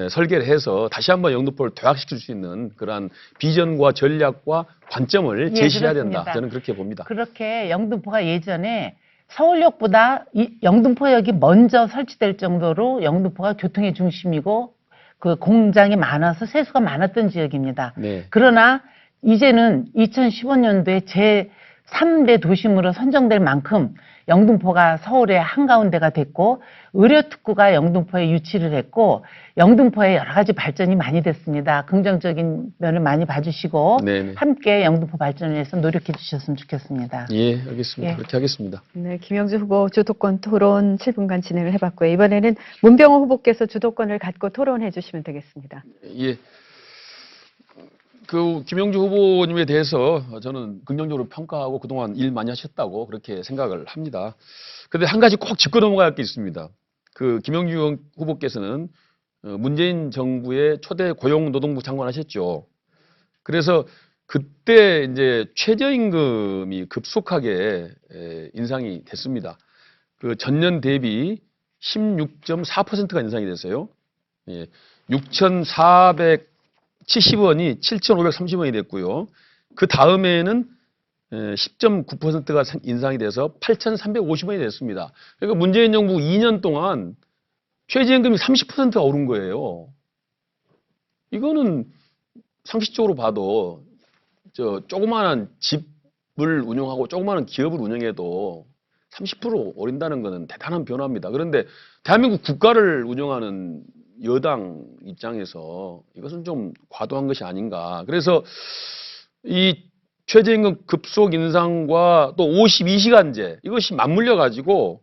설계를 해서 다시 한번 영등포를 도약시킬 수 있는 그러한 비전과 전략과 관점을 예, 제시해야 된다. 그렇습니다. 저는 그렇게 봅니다. 그렇게 영등포가 예전에 서울역보다 영등포역이 먼저 설치될 정도로 영등포가 교통의 중심이고 그 공장이 많아서 세수가 많았던 지역입니다. 네. 그러나 이제는 2015년도에 제3대 도심으로 선정될 만큼 영등포가 서울의 한가운데가 됐고 의료특구가 영등포에 유치를 했고 영등포에 여러 가지 발전이 많이 됐습니다. 긍정적인 면을 많이 봐주시고 네네. 함께 영등포 발전을 위해서 노력해 주셨으면 좋겠습니다. 예, 알겠습니다. 예. 그렇게 하겠습니다. 네, 김영주 후보 주도권 토론 7분간 진행을 해봤고요. 이번에는 문병호 후보께서 주도권을 갖고 토론해 주시면 되겠습니다. 예. 그 김영주 후보님에 대해서 저는 긍정적으로 평가하고 그동안 일 많이 하셨다고 그렇게 생각을 합니다. 그런데 한 가지 꼭 짚고 넘어갈 게 있습니다. 그 김영주 후보께서는 문재인 정부의 초대 고용노동부 장관 하셨죠. 그래서 그때 이제 최저임금이 급속하게 인상이 됐습니다. 그 전년 대비 16.4%가 인상이 됐어요. 예. 6,470원이 7,530원이 됐고요. 그 다음에는 10.9%가 인상이 돼서 8,350원이 됐습니다. 그러니까 문재인 정부 2년 동안 최저임금이 30%가 오른 거예요. 이거는 상식적으로 봐도 조그마한 집을 운영하고 조그마한 기업을 운영해도 30% 오른다는 것은 대단한 변화입니다. 그런데 대한민국 국가를 운영하는 여당 입장에서 이것은 좀 과도한 것이 아닌가. 그래서 이 최저임금 급속 인상과 또 52시간제 이것이 맞물려 가지고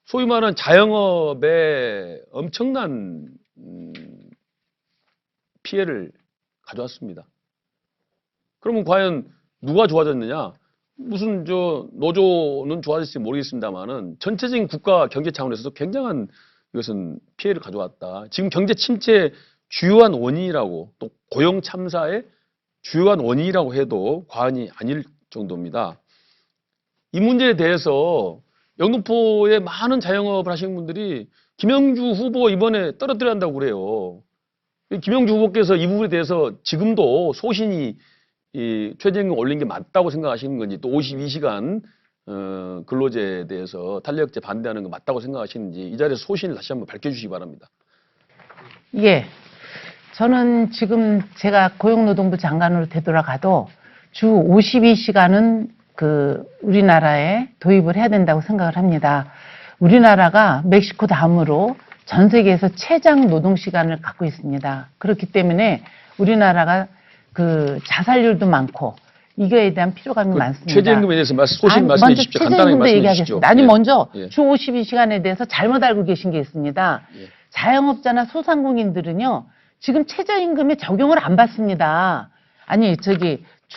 소위 말하는 자영업에 엄청난 피해를 가져왔습니다. 그러면 과연 누가 좋아졌느냐? 무슨 노조는 좋아졌을지 모르겠습니다만은 전체적인 국가 경제 차원에서도 굉장한 이것은 피해를 가져왔다. 지금 경제 침체의 주요한 원인이라고 또 고용 참사의 주요한 원인이라고 해도 과언이 아닐 정도입니다. 이 문제에 대해서 영등포의 많은 자영업을 하시는 분들이 김영주 후보 이번에 떨어뜨려야 한다고 그래요. 김영주 후보께서 이 부분에 대해서 지금도 소신이 이 최저임금 올린 게 맞다고 생각하시는 건지 또 52시간 근로제에 대해서 탄력제 반대하는 거 맞다고 생각하시는지 이 자리에서 소신을 다시 한번 밝혀주시기 바랍니다. 예. 저는 지금 제가 고용노동부 장관으로 되돌아가도 주 52시간은 우리나라에 도입을 해야 된다고 생각을 합니다. 우리나라가 멕시코 다음으로 전 세계에서 최장 노동시간을 갖고 있습니다. 그렇기 때문에 우리나라가 자살률도 많고 이거에 대한 필요감이 많습니다. 최저임금에 대해서 소신 말씀해 주십시오. 간단하게 말씀해 주십시오. 아니, 먼저 예. 주 52시간에 대해서 잘못 알고 계신 게 있습니다. 예. 자영업자나 소상공인들은요, 지금 최저임금에 적용을 안 받습니다. 아니, 주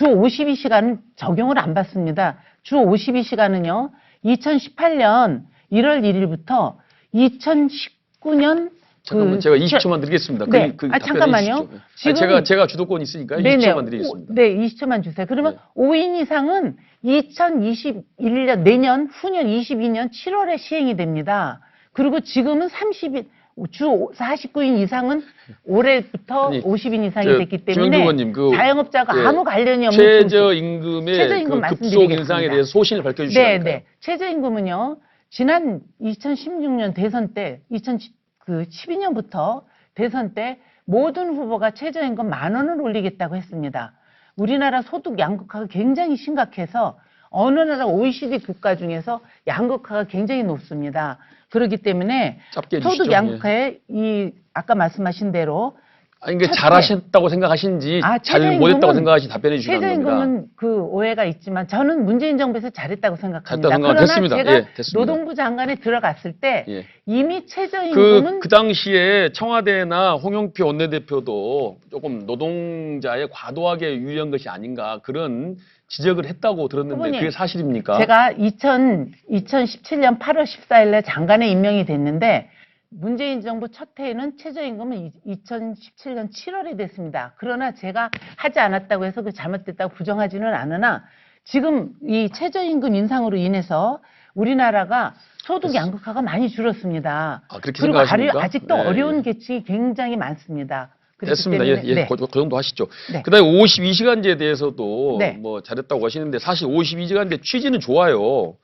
52시간은 적용을 안 받습니다. 주 52시간은요, 2018년 1월 1일부터 2019년 잠깐만 제가 20초만 드리겠습니다. 네. 잠깐만요. 지금 제가 주도권이 있으니까 20초만 드리겠습니다. 네, 20초만 주세요. 그러면 네. 5인 이상은 2021년 내년 후년 22년 7월에 시행이 됩니다. 그리고 지금은 주 49인 이상은 올해부터 아니, 50인 이상이 저 됐기 김영주 때문에 의원님, 그, 자영업자가 예, 아무 관련이 없는 중심. 최저임금의 최저임금 그 급속 말씀드리겠습니다. 인상에 대해서 소신을 밝혀주시면 네, 할까요? 네. 최저임금은요, 지난 2016년 대선 때, 2012년부터 대선 때 모든 후보가 최저임금 10,000원을 올리겠다고 했습니다. 우리나라 소득 양극화가 굉장히 심각해서 어느 나라 OECD 국가 중에서 양극화가 굉장히 높습니다. 그렇기 때문에 짧게 해주시죠. 소득 양극화에 아까 말씀하신 대로 아니, 그러니까 첫째. 잘하셨다고 생각하신지 잘 최저임금은- 못했다고 생각하신지 답변해 주시면 겁니다. 최저임금은 그 오해가 있지만 저는 문재인 정부에서 잘했다고 생각합니다. 잘했다고 생각- 그러나 됐습니다. 제가 예, 됐습니다. 노동부 장관에 들어갔을 때 예. 이미 최저임금은 그 당시에 청와대나 홍영표 원내대표도 조금 노동자에 과도하게 유리한 것이 아닌가 그런 지적을 했다고 들었는데 후보님, 그게 사실입니까? 제가 2017년 8월 14일에 장관에 임명이 됐는데 문재인 정부 첫 해에는 최저임금은 2017년 7월에 됐습니다. 그러나 제가 하지 않았다고 해서 그 잘못됐다고 부정하지는 않으나 지금 이 최저임금 인상으로 인해서 우리나라가 소득 양극화가 많이 줄었습니다. 아, 그렇게 그리고 생각하십니까? 아직도 네, 어려운 예. 계층이 굉장히 많습니다. 그렇기 됐습니다. 때문에 예, 네. 그 정도 하시죠. 네. 그다음에 52시간제에 대해서도 네. 뭐 잘했다고 하시는데 사실 52시간제 취지는 좋아요.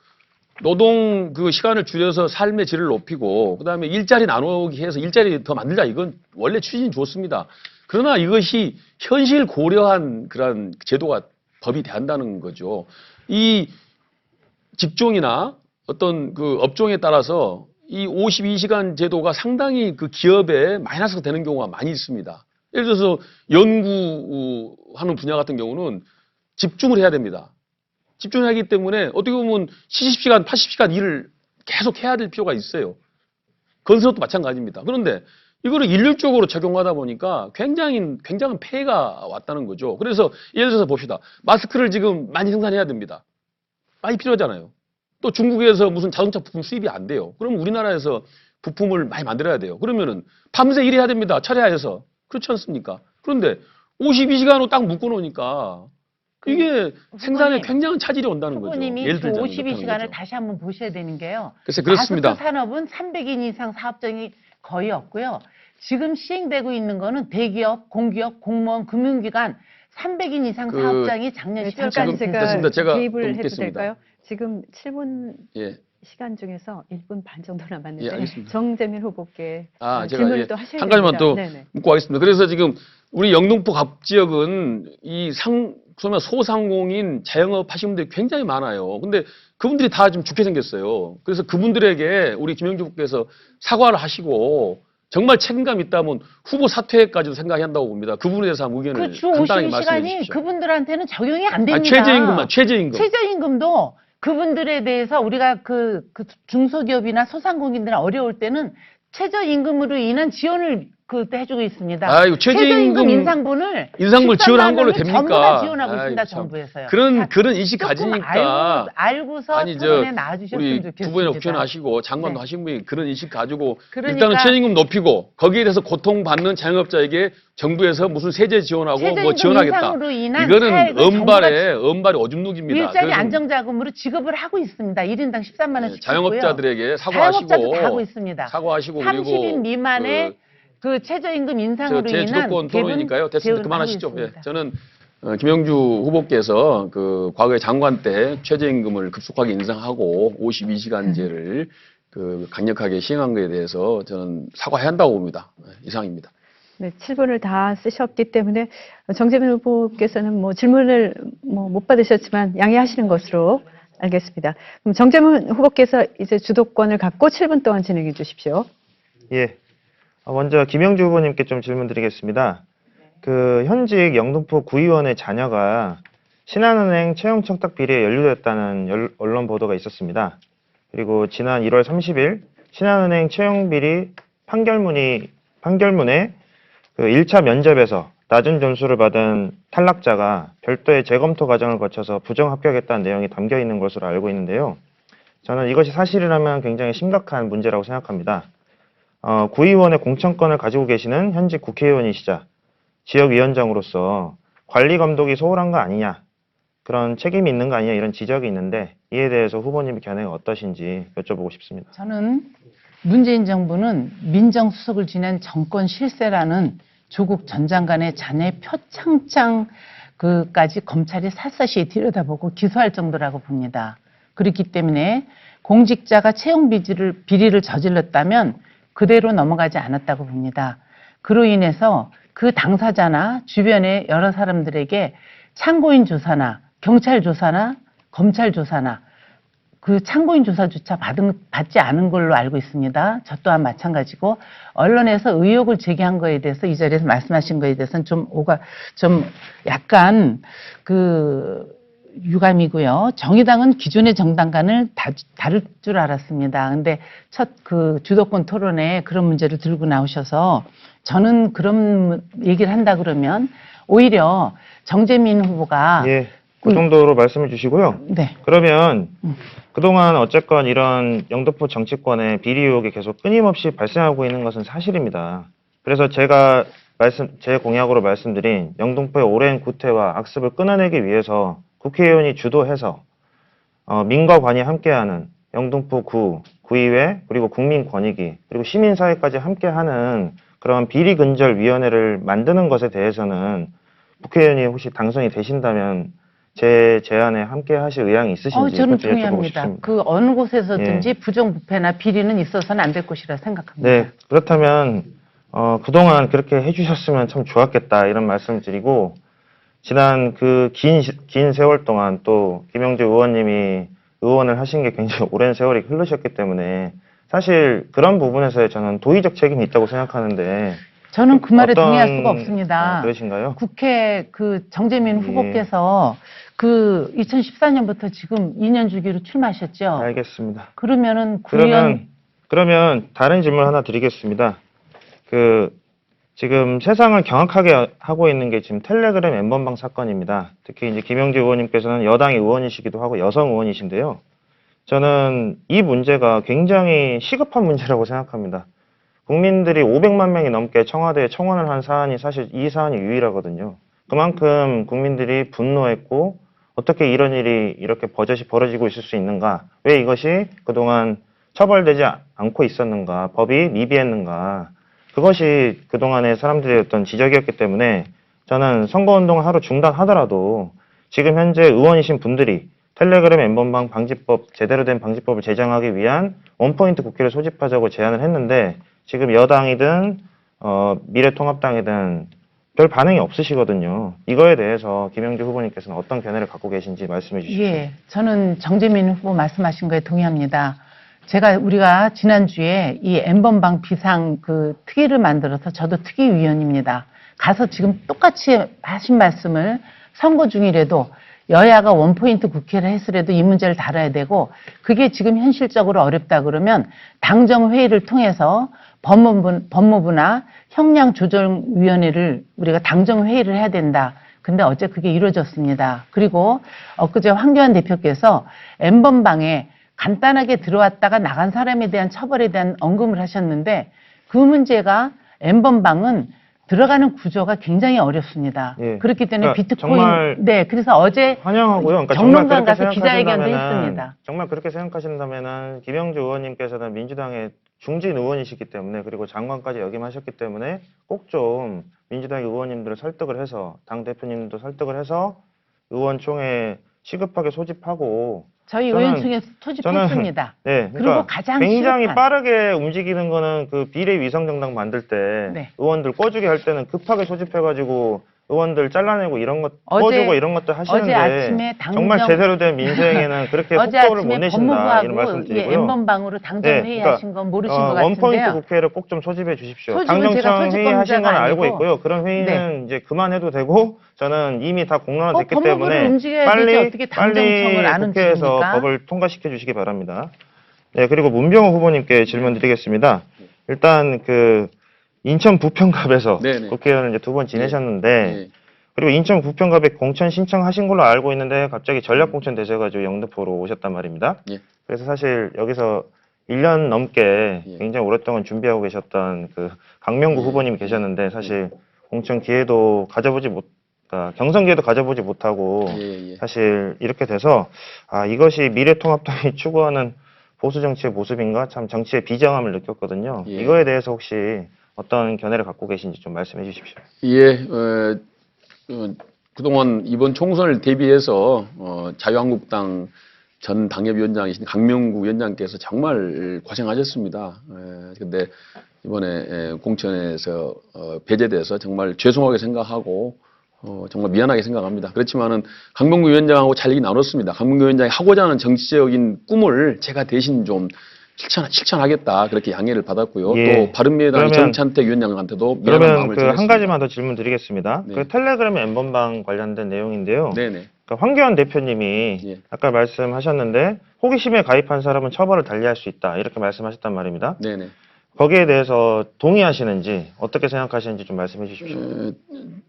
노동 그 시간을 줄여서 삶의 질을 높이고 그다음에 일자리 나누기 해서 일자리 더 만들자 이건 원래 취지는 좋습니다. 그러나 이것이 현실 고려한 그런 제도가 법이 돼한다는 거죠. 이 직종이나 어떤 그 업종에 따라서 이 52시간 제도가 상당히 그 기업에 마이너스가 되는 경우가 많이 있습니다. 예를 들어서 연구하는 분야 같은 경우는 집중을 해야 됩니다. 집중을 하기 때문에 어떻게 보면 70시간, 80시간 일을 계속 해야 될 필요가 있어요. 건설업도 마찬가지입니다. 그런데 이거를 일률적으로 적용하다 보니까 굉장한 폐해가 왔다는 거죠. 그래서 예를 들어서 봅시다. 마스크를 지금 많이 생산해야 됩니다. 많이 필요하잖아요. 또 중국에서 무슨 자동차 부품 수입이 안 돼요. 그럼 우리나라에서 부품을 많이 만들어야 돼요. 그러면은 밤새 일해야 됩니다. 철야해서. 그렇지 않습니까? 그런데 52시간으로 딱 묶어놓으니까 이게 생산에 굉장한 차질이 온다는 거죠. 후보님이 예를 주 들자면 52시간을 다시 한번 보셔야 되는 게요. 글쎄 그렇습니다. 마스크 산업은 300인 이상 사업장이 거의 없고요. 지금 시행되고 있는 거는 대기업, 공기업, 공무원, 금융기관 300인 이상 그- 사업장이 작년 네, 10월까지 잠깐 됐습니다. 제가 제가 개입을 해도 묻겠습니다. 될까요? 지금 7분 예. 시간 중에서 1분 반 정도 예, 남았는데 알겠습니다. 정재민 후보께 제가 질문을 예, 또 하셔야 한 가지만 됩니다. 또 네네. 묻고 가겠습니다. 그래서 지금 우리 영등포 갑 지역은 소면 소상공인 자영업 하시는 분들이 굉장히 많아요. 근데 그분들이 다 좀 죽게 생겼어요. 그래서 그분들에게 우리 김영주 후보께서 사과를 하시고 정말 책임감 있다면 후보 사퇴까지도 생각해야 한다고 봅니다. 그 부분에 대해서 한번 의견을 그주 간단하게 말씀해 52시간이 주십시오. 그분들한테는 적용이 안 됩니다. 최저임금만 최저임금. 최저임금도 그분들에 대해서 우리가 그 중소기업이나 소상공인들은 어려울 때는 최저임금으로 인한 지원을 그때 해주고 있습니다. 아이고, 최저임금 인상분을 지원한 걸로 됩니까? 전부 다 지원하고 아이고, 있습니다. 참. 정부에서요. 그런 인식 조금 가지니까 알고서 아니 토론에 우리 나와주셨으면 좋겠습니다. 두 분의 옵션 하시고 장관도 네. 하신 분이 그런 인식 가지고 그러니까 일단은 최저임금 높이고 거기에 대해서 고통받는 자영업자에게 정부에서 무슨 세제 지원하고 뭐 최저임금 지원하겠다. 인상으로 인한 이거는 차액을 엄발의 오줌누기입니다. 일자리 그래서 안정자금으로 지급을 하고 있습니다. 1인당 13만 원씩 자영업자들에게 자영업자도 사과하시고 다 하고 있습니다. 사과하시고 30인 미만의 그 최저임금 인상으로 제 인한 주도권 토론이니까요. 됐습니다. 지원을 그만하시죠. 하고 예. 있습니다. 저는 김영주 후보께서 그 과거에 장관 때 최저임금을 급속하게 인상하고 52시간제를 그 강력하게 시행한 것에 대해서 저는 사과해야 한다고 봅니다. 이상입니다. 네, 7분을 다 쓰셨기 때문에 정재민 후보께서는 뭐 질문을 못 받으셨지만 양해하시는 것으로 알겠습니다. 그럼 정재민 후보께서 이제 주도권을 갖고 7분 동안 진행해 주십시오. 예. 먼저 김영주 후보님께 좀 질문 드리겠습니다. 그 현직 영등포 구의원의 자녀가 신한은행 채용 청탁 비리에 연루됐다는 언론 보도가 있었습니다. 그리고 지난 1월 30일 신한은행 채용 비리 판결문에 그 1차 면접에서 낮은 점수를 받은 탈락자가 별도의 재검토 과정을 거쳐서 부정 합격했다는 내용이 담겨 있는 것으로 알고 있는데요. 저는 이것이 사실이라면 굉장히 심각한 문제라고 생각합니다. 구의원의 공천권을 가지고 계시는 현직 국회의원이시자 지역위원장으로서 관리 감독이 소홀한 거 아니냐, 그런 책임이 있는 거 아니냐 이런 지적이 있는데 이에 대해서 후보님의 견해가 어떠신지 여쭤보고 싶습니다. 저는 문재인 정부는 민정수석을 지낸 정권 실세라는 조국 전 장관의 자녀의 표창장 그까지 검찰이 샅샅이 들여다보고 기소할 정도라고 봅니다. 그렇기 때문에 공직자가 채용 비리를 저질렀다면 그대로 넘어가지 않았다고 봅니다. 그로 인해서 그 당사자나 주변의 여러 사람들에게 참고인 조사나 경찰 조사나 검찰 조사나 그 참고인 조사조차 받지 않은 걸로 알고 있습니다. 저 또한 마찬가지고 언론에서 의혹을 제기한 거에 대해서 이 자리에서 말씀하신 거에 대해서는 좀 약간 유감이고요. 정의당은 기존의 정당간을 다룰 줄 알았습니다. 근데 첫 주도권 토론에 그런 문제를 들고 나오셔서 저는 그런 얘기를 한다 그러면 오히려 정재민 후보가 예, 그 정도로 말씀해 주시고요. 네. 그러면 그동안 어쨌건 이런 영등포 정치권의 비리 의혹이 계속 끊임없이 발생하고 있는 것은 사실입니다. 그래서 제가 제 공약으로 말씀드린 영등포의 오랜 구태와 악습을 끊어내기 위해서 국회의원이 주도해서 민과 관이 함께하는 영등포 구의회 그리고 국민권익위 그리고 시민사회까지 함께하는 그런 비리근절위원회를 만드는 것에 대해서는 국회의원이 혹시 당선이 되신다면 제 제안에 함께하실 의향이 있으신지 저는 그것도 여쭤보고 동의합니다. 싶습니다. 그 어느 곳에서든지 부정부패나 비리는 있어서는 안 될 것이라 생각합니다. 네, 그렇다면 그동안 그렇게 해주셨으면 참 좋았겠다 이런 말씀을 드리고 지난 그 긴 세월 동안 또 김영재 의원님이 의원을 하신 게 굉장히 오랜 세월이 흐르셨기 때문에 사실 그런 부분에서 저는 도의적 책임이 있다고 생각하는데 저는 그 말에 동의할 수가 없습니다. 그러신가요? 국회 정재민 후보께서 2014년부터 지금 2년 주기로 출마하셨죠. 알겠습니다. 그러면은 구의원 그러면 다른 질문 하나 드리겠습니다. 지금 세상을 경악하게 하고 있는 게 지금 텔레그램 N번방 사건입니다. 특히 이제 김영재 의원님께서는 여당의 의원이시기도 하고 여성 의원이신데요. 저는 이 문제가 굉장히 시급한 문제라고 생각합니다. 국민들이 500만 명이 넘게 청와대에 청원을 한 사안이 사실 이 사안이 유일하거든요. 그만큼 국민들이 분노했고 어떻게 이런 일이 이렇게 버젓이 벌어지고 있을 수 있는가? 왜 이것이 그동안 처벌되지 않고 있었는가? 법이 미비했는가? 그것이 그동안의 사람들의 어떤 지적이었기 때문에 저는 선거운동을 하루 중단하더라도 지금 현재 의원이신 분들이 텔레그램 N번방 방지법, 제대로 된 방지법을 제정하기 위한 원포인트 국회를 소집하자고 제안을 했는데 지금 여당이든 미래통합당이든 별 반응이 없으시거든요. 이거에 대해서 김영재 후보님께서는 어떤 견해를 갖고 계신지 말씀해 주십시오. 예, 저는 정재민 후보 말씀하신 거에 동의합니다. 우리가 지난주에 이 N번방 비상 특위를 만들어서 저도 특위위원입니다. 가서 지금 똑같이 하신 말씀을 선거 중이라도 여야가 원포인트 국회를 했으라도 이 문제를 다뤄야 되고 그게 지금 현실적으로 어렵다 그러면 당정회의를 통해서 법무부나 형량조정위원회를 우리가 당정회의를 해야 된다. 근데 어제 그게 이루어졌습니다. 그리고 엊그제 황교안 대표께서 N번방에 간단하게 들어왔다가 나간 사람에 대한 처벌에 대한 언급을 하셨는데 그 문제가 N번방은 들어가는 구조가 굉장히 어렵습니다. 예. 그렇기 때문에 그러니까 비트코인 정말 그래서 어제 환영하고요. 그러니까 정론관 가서 기자회견도 했습니다. 정말 그렇게 생각하신다면은 김영재 의원님께서는 민주당의 중진 의원이시기 때문에 그리고 장관까지 역임하셨기 때문에 꼭 좀 민주당 의원님들을 설득을 해서 당 대표님도 설득을 해서 의원총회 시급하게 소집하고 저희 저는- 의원총회 소집했습니다. 네, 그리고 그러니까 가장 굉장히 시급한 빠르게 움직이는 거는 그 비례위성정당 만들 때 네. 의원들 꿔주게 할 때는 급하게 소집해가지고 의원들 잘라내고 이런 것 어제- 꿔주고 이런 것도 하시는데 어제 아침에 정말 제대로 된 민생에는 그렇게 어제 속도를 못 아침에 내신다 이런 법무부하고 말씀드리고요. N번방으로 당정회의 네, 그러니까, 하신 건 모르신 것 원포인트 같은데요. 국회를 꼭 좀 소집해 주십시오. 소집은 제가 당정청 회의 하신 건 소집검사가 알고 아니고. 있고요. 그런 회의는 이제 그만해도 되고 저는 이미 다 공론화됐기 법무부를 때문에 움직여야 되지 어떻게 당정청을 안 국회에서 움직입니까? 법을 통과시켜 주시기 바랍니다. 네, 그리고 문병호 후보님께 질문 드리겠습니다. 일단 인천 부평갑에서 네네. 국회의원을 이제 2번 지내셨는데 예. 그리고 인천 부평갑에 공천 신청하신 걸로 알고 있는데 갑자기 전략 공천 되셔가지고 영등포로 오셨단 말입니다. 예. 그래서 사실 여기서 1년 넘게 예. 굉장히 오랫동안 준비하고 계셨던 강명구 예. 후보님이 계셨는데 사실 공천 기회도 경선 기회도 가져보지 못하고 예. 사실 이렇게 돼서 이것이 미래통합당이 추구하는 보수 정치의 모습인가 참 정치의 비정함을 느꼈거든요. 예. 이거에 대해서 혹시 어떤 견해를 갖고 계신지 좀 말씀해 주십시오. 예, 그동안 이번 총선을 대비해서 자유한국당 전 당협위원장이신 강명구 위원장께서 정말 고생하셨습니다. 근데 이번에 공천에서 배제돼서 정말 죄송하게 생각하고 정말 미안하게 생각합니다. 그렇지만은 강명구 위원장하고 잘 얘기 나눴습니다. 강명구 위원장이 하고자 하는 정치적인 꿈을 제가 대신 좀 실천하겠다 그렇게 양해를 받았고요. 예. 또 바른미래당 그러면- 정찬택 위원장한테도 미안한 그러면 마음을 그 전했습니다. 한 가지만 더 질문 드리겠습니다. 네. 그 텔레그램 엠번방 관련된 내용인데요. 네네. 그러니까 황교안 대표님이 예. 아까 말씀하셨는데 호기심에 가입한 사람은 처벌을 달리할 수 있다 이렇게 말씀하셨단 말입니다. 네네. 거기에 대해서 동의하시는지 어떻게 생각하시는지 좀 말씀해 주십시오.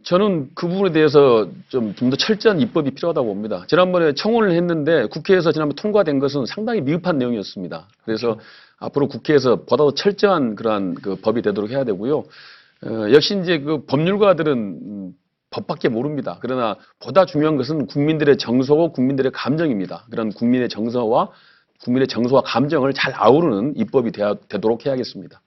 저는 그 부분에 대해서 좀 더 철저한 입법이 필요하다고 봅니다. 지난번에 청원을 했는데 국회에서 지난번 통과된 것은 상당히 미흡한 내용이었습니다. 그래서 앞으로 국회에서 보다 더 철저한 그러한 그 법이 되도록 해야 되고요. 역시 이제 그 법률가들은 법밖에 모릅니다. 그러나 보다 중요한 것은 국민들의 정서고 국민들의 감정입니다. 그런 국민의 정서와 감정을 잘 아우르는 입법이 되도록 해야겠습니다.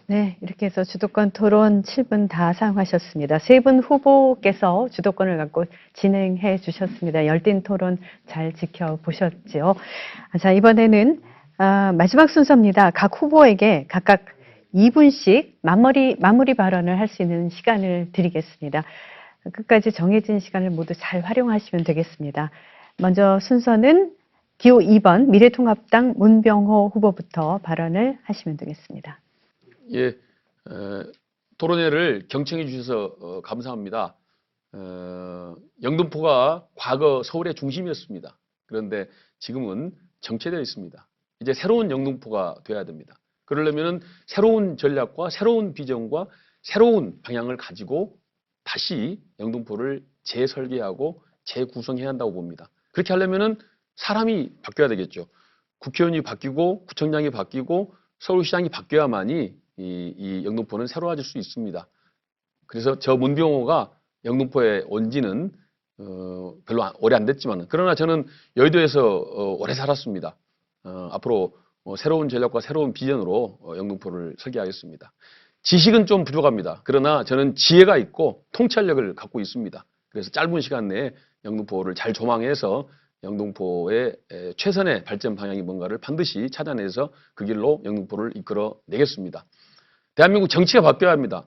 네, 이렇게 해서 주도권 토론 7분 다 사용하셨습니다. 세 분 후보께서 주도권을 갖고 진행해 주셨습니다. 열띤 토론 잘 지켜보셨죠? 자, 이번에는 마지막 순서입니다. 각 후보에게 각각 2분씩 마무리 발언을 할 수 있는 시간을 드리겠습니다. 끝까지 정해진 시간을 모두 잘 활용하시면 되겠습니다. 먼저 순서는 기호 2번 미래통합당 문병호 후보부터 발언을 하시면 되겠습니다. 예, 토론회를 경청해 주셔서 감사합니다. 영등포가 과거 서울의 중심이었습니다. 그런데 지금은 정체되어 있습니다. 이제 새로운 영등포가 되어야 됩니다. 그러려면 새로운 전략과 새로운 비전과 새로운 방향을 가지고 다시 영등포를 재설계하고 재구성해야 한다고 봅니다. 그렇게 하려면 사람이 바뀌어야 되겠죠. 국회의원이 바뀌고 구청장이 바뀌고 서울시장이 바뀌어야만이 이 영등포는 새로워질 수 있습니다. 그래서 저 문병호가 영등포에 온 지는 별로 오래 안 됐지만 그러나 저는 여의도에서 오래 살았습니다. 앞으로 새로운 전략과 새로운 비전으로 영등포를 설계하겠습니다. 지식은 좀 부족합니다. 그러나 저는 지혜가 있고 통찰력을 갖고 있습니다. 그래서 짧은 시간 내에 영등포를 잘 조망해서 영등포의 최선의 발전 방향이 뭔가를 반드시 찾아내서 그 길로 영등포를 이끌어 내겠습니다. 대한민국 정치가 바뀌어야 합니다.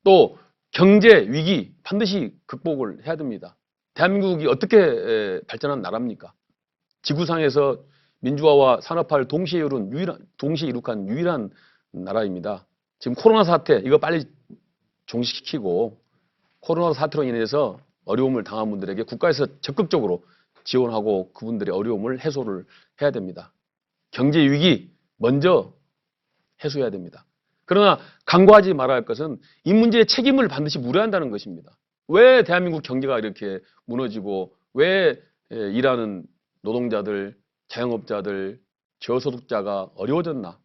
또 경제 위기 반드시 극복을 해야 됩니다. 대한민국이 어떻게 발전한 나라입니까? 지구상에서 민주화와 산업화를 동시에 이룩한 유일한 나라입니다. 지금 코로나 사태 이거 빨리 종식시키고 코로나 사태로 인해서 어려움을 당한 분들에게 국가에서 적극적으로 지원하고 그분들의 어려움을 해소를 해야 됩니다. 경제 위기 먼저 해소해야 됩니다. 그러나 간과하지 말아야 할 것은 이 문제의 책임을 반드시 물어야 한다는 것입니다. 왜 대한민국 경제가 이렇게 무너지고 왜 일하는 노동자들, 자영업자들, 저소득자가 어려워졌나?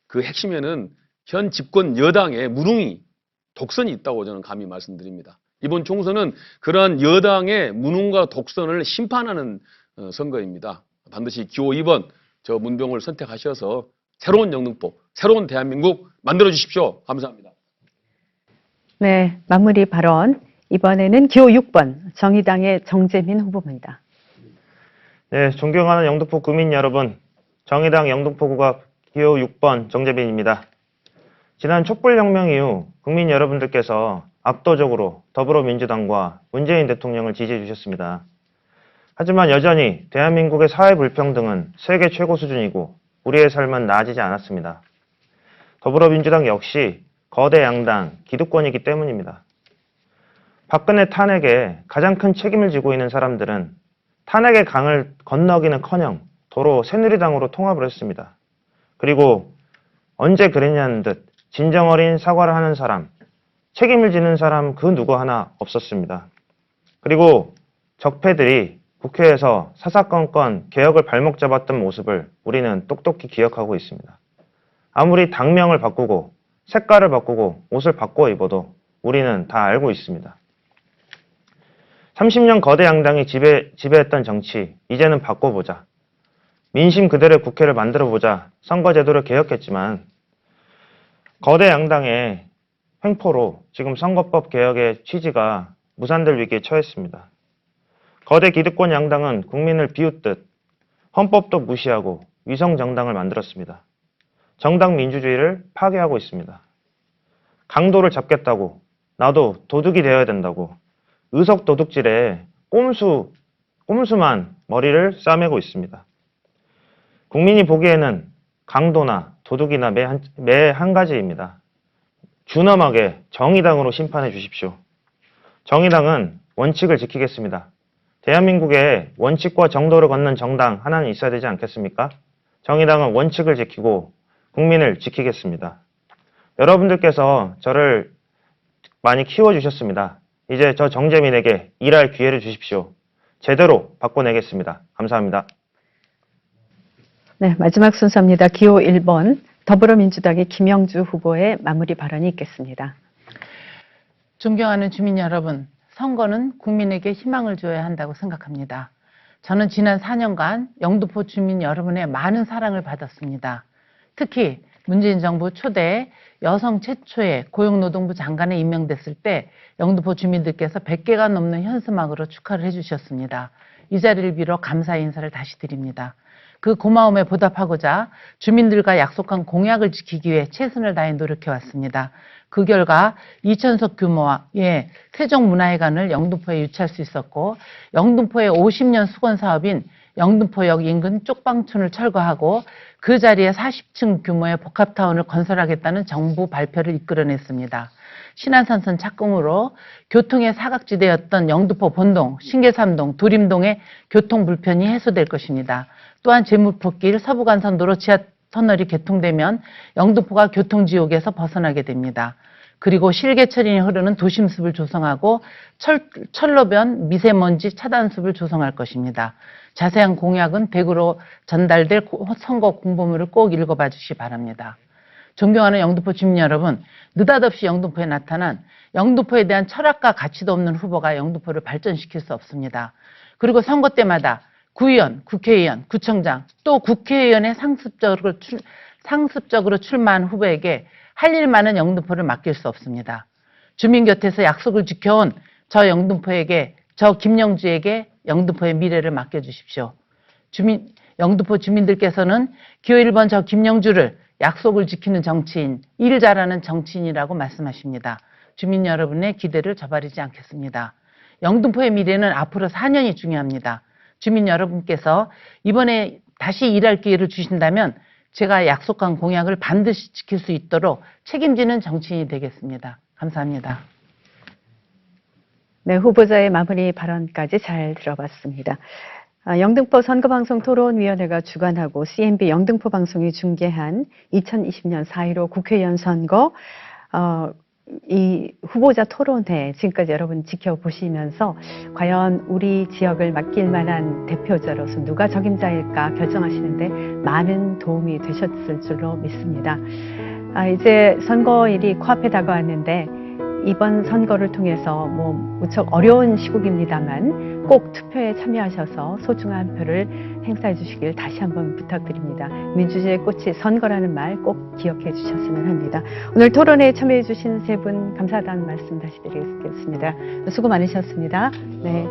그 핵심에는 현 집권 여당의 무능이 독선이 있다고 저는 감히 말씀드립니다. 이번 총선은 그러한 여당의 무능과 독선을 심판하는 선거입니다. 반드시 기호 2번 저 문병호를 선택하셔서 새로운 영등포, 새로운 대한민국 만들어 주십시오. 감사합니다. 네, 마무리 발언. 이번에는 기호 6번 정의당의 정재민 후보입니다. 네, 존경하는 영등포 구민 여러분, 정의당 영등포구가 기호 6번 정재빈입니다. 지난 촛불혁명 이후 국민 여러분들께서 압도적으로 더불어민주당과 문재인 대통령을 지지해 주셨습니다. 하지만 여전히 대한민국의 사회 불평등은 세계 최고 수준이고 우리의 삶은 나아지지 않았습니다. 더불어민주당 역시 거대 양당 기득권이기 때문입니다. 박근혜 탄핵에 가장 큰 책임을 지고 있는 사람들은 탄핵의 강을 건너기는커녕 도로 새누리당으로 통합을 했습니다. 그리고 언제 그랬냐는 듯 진정 어린 사과를 하는 사람, 책임을 지는 사람 그 누구 하나 없었습니다. 그리고 적폐들이 국회에서 사사건건 개혁을 발목 잡았던 모습을 우리는 똑똑히 기억하고 있습니다. 아무리 당명을 바꾸고 색깔을 바꾸고 옷을 바꿔 입어도 우리는 다 알고 있습니다. 30년 거대 양당이 지배했던 정치, 이제는 바꿔보자. 민심 그대로의 국회를 만들어보자 선거제도를 개혁했지만 거대 양당의 횡포로 지금 선거법 개혁의 취지가 무산될 위기에 처했습니다. 거대 기득권 양당은 국민을 비웃듯 헌법도 무시하고 위성정당을 만들었습니다. 정당 민주주의를 파괴하고 있습니다. 강도를 잡겠다고 나도 도둑이 되어야 된다고 의석 도둑질에 꼼수만 머리를 싸매고 있습니다. 국민이 보기에는 강도나 도둑이나 매 한 가지입니다. 준엄하게 정의당으로 심판해 주십시오. 정의당은 원칙을 지키겠습니다. 대한민국에 원칙과 정도를 걷는 정당 하나는 있어야 되지 않겠습니까? 정의당은 원칙을 지키고 국민을 지키겠습니다. 여러분들께서 저를 많이 키워주셨습니다. 이제 저 정재민에게 일할 기회를 주십시오. 제대로 바꿔내겠습니다. 감사합니다. 네, 마지막 순서입니다. 기호 1번 더불어민주당의 김영주 후보의 마무리 발언이 있겠습니다. 존경하는 주민 여러분, 선거는 국민에게 희망을 줘야 한다고 생각합니다. 저는 지난 4년간 영등포 주민 여러분의 많은 사랑을 받았습니다. 특히 문재인 정부 초대 여성 최초의 고용노동부 장관에 임명됐을 때 영등포 주민들께서 100개가 넘는 현수막으로 축하를 해주셨습니다. 이 자리를 빌어 감사 인사를 다시 드립니다. 그 고마움에 보답하고자 주민들과 약속한 공약을 지키기 위해 최선을 다해 노력해왔습니다. 그 결과 2,000석 규모의 세종문화회관을 영등포에 유치할 수 있었고, 영등포의 50년 수건 사업인 영등포역 인근 쪽방촌을 철거하고 그 자리에 40층 규모의 복합타운을 건설하겠다는 정부 발표를 이끌어냈습니다. 신안산선 착공으로 교통의 사각지대였던 영등포 본동, 신계삼동, 도림동의 교통 불편이 해소될 것입니다. 또한 제물포길, 서부간선도로 지하터널이 개통되면 영등포가 교통지옥에서 벗어나게 됩니다. 그리고 실개천이 흐르는 도심숲을 조성하고 철로변 미세먼지 차단숲을 조성할 것입니다. 자세한 공약은 댁으로 전달될 선거 공보물을 꼭 읽어봐 주시기 바랍니다. 존경하는 영등포 주민 여러분, 느닷없이 영등포에 나타난 영등포에 대한 철학과 가치도 없는 후보가 영등포를 발전시킬 수 없습니다. 그리고 선거 때마다 구의원, 국회의원, 구청장, 또 국회의원에 상습적으로 출마한 후보에게 할 일 많은 영등포를 맡길 수 없습니다. 주민 곁에서 약속을 지켜온 저 영등포에게, 저 김영주에게 영등포의 미래를 맡겨주십시오. 영등포 주민들께서는 기호 1번 저 김영주를 약속을 지키는 정치인, 일 잘하는 정치인이라고 말씀하십니다. 주민 여러분의 기대를 저버리지 않겠습니다. 영등포의 미래는 앞으로 4년이 중요합니다. 주민 여러분께서 이번에 다시 일할 기회를 주신다면 제가 약속한 공약을 반드시 지킬 수 있도록 책임지는 정치인이 되겠습니다. 감사합니다. 네, 후보자의 마무리 발언까지 잘 들어봤습니다. 영등포 선거방송 토론위원회가 주관하고 CNB 영등포 방송이 중계한 2020년 4.15 국회의원 선거 이 후보자 토론회 지금까지 여러분 지켜보시면서 과연 우리 지역을 맡길 만한 대표자로서 누가 적임자일까 결정하시는데 많은 도움이 되셨을 줄로 믿습니다. 이제 선거일이 코앞에 다가왔는데 이번 선거를 통해서 무척 어려운 시국입니다만 꼭 투표에 참여하셔서 소중한 표를 행사해 주시길 다시 한번 부탁드립니다. 민주주의의 꽃이 선거라는 말 꼭 기억해 주셨으면 합니다. 오늘 토론회에 참여해 주신 세 분 감사하다는 말씀 다시 드리겠습니다. 수고 많으셨습니다. 네.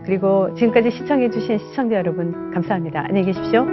그리고 지금까지 시청해 주신 시청자 여러분 감사합니다. 안녕히 계십시오.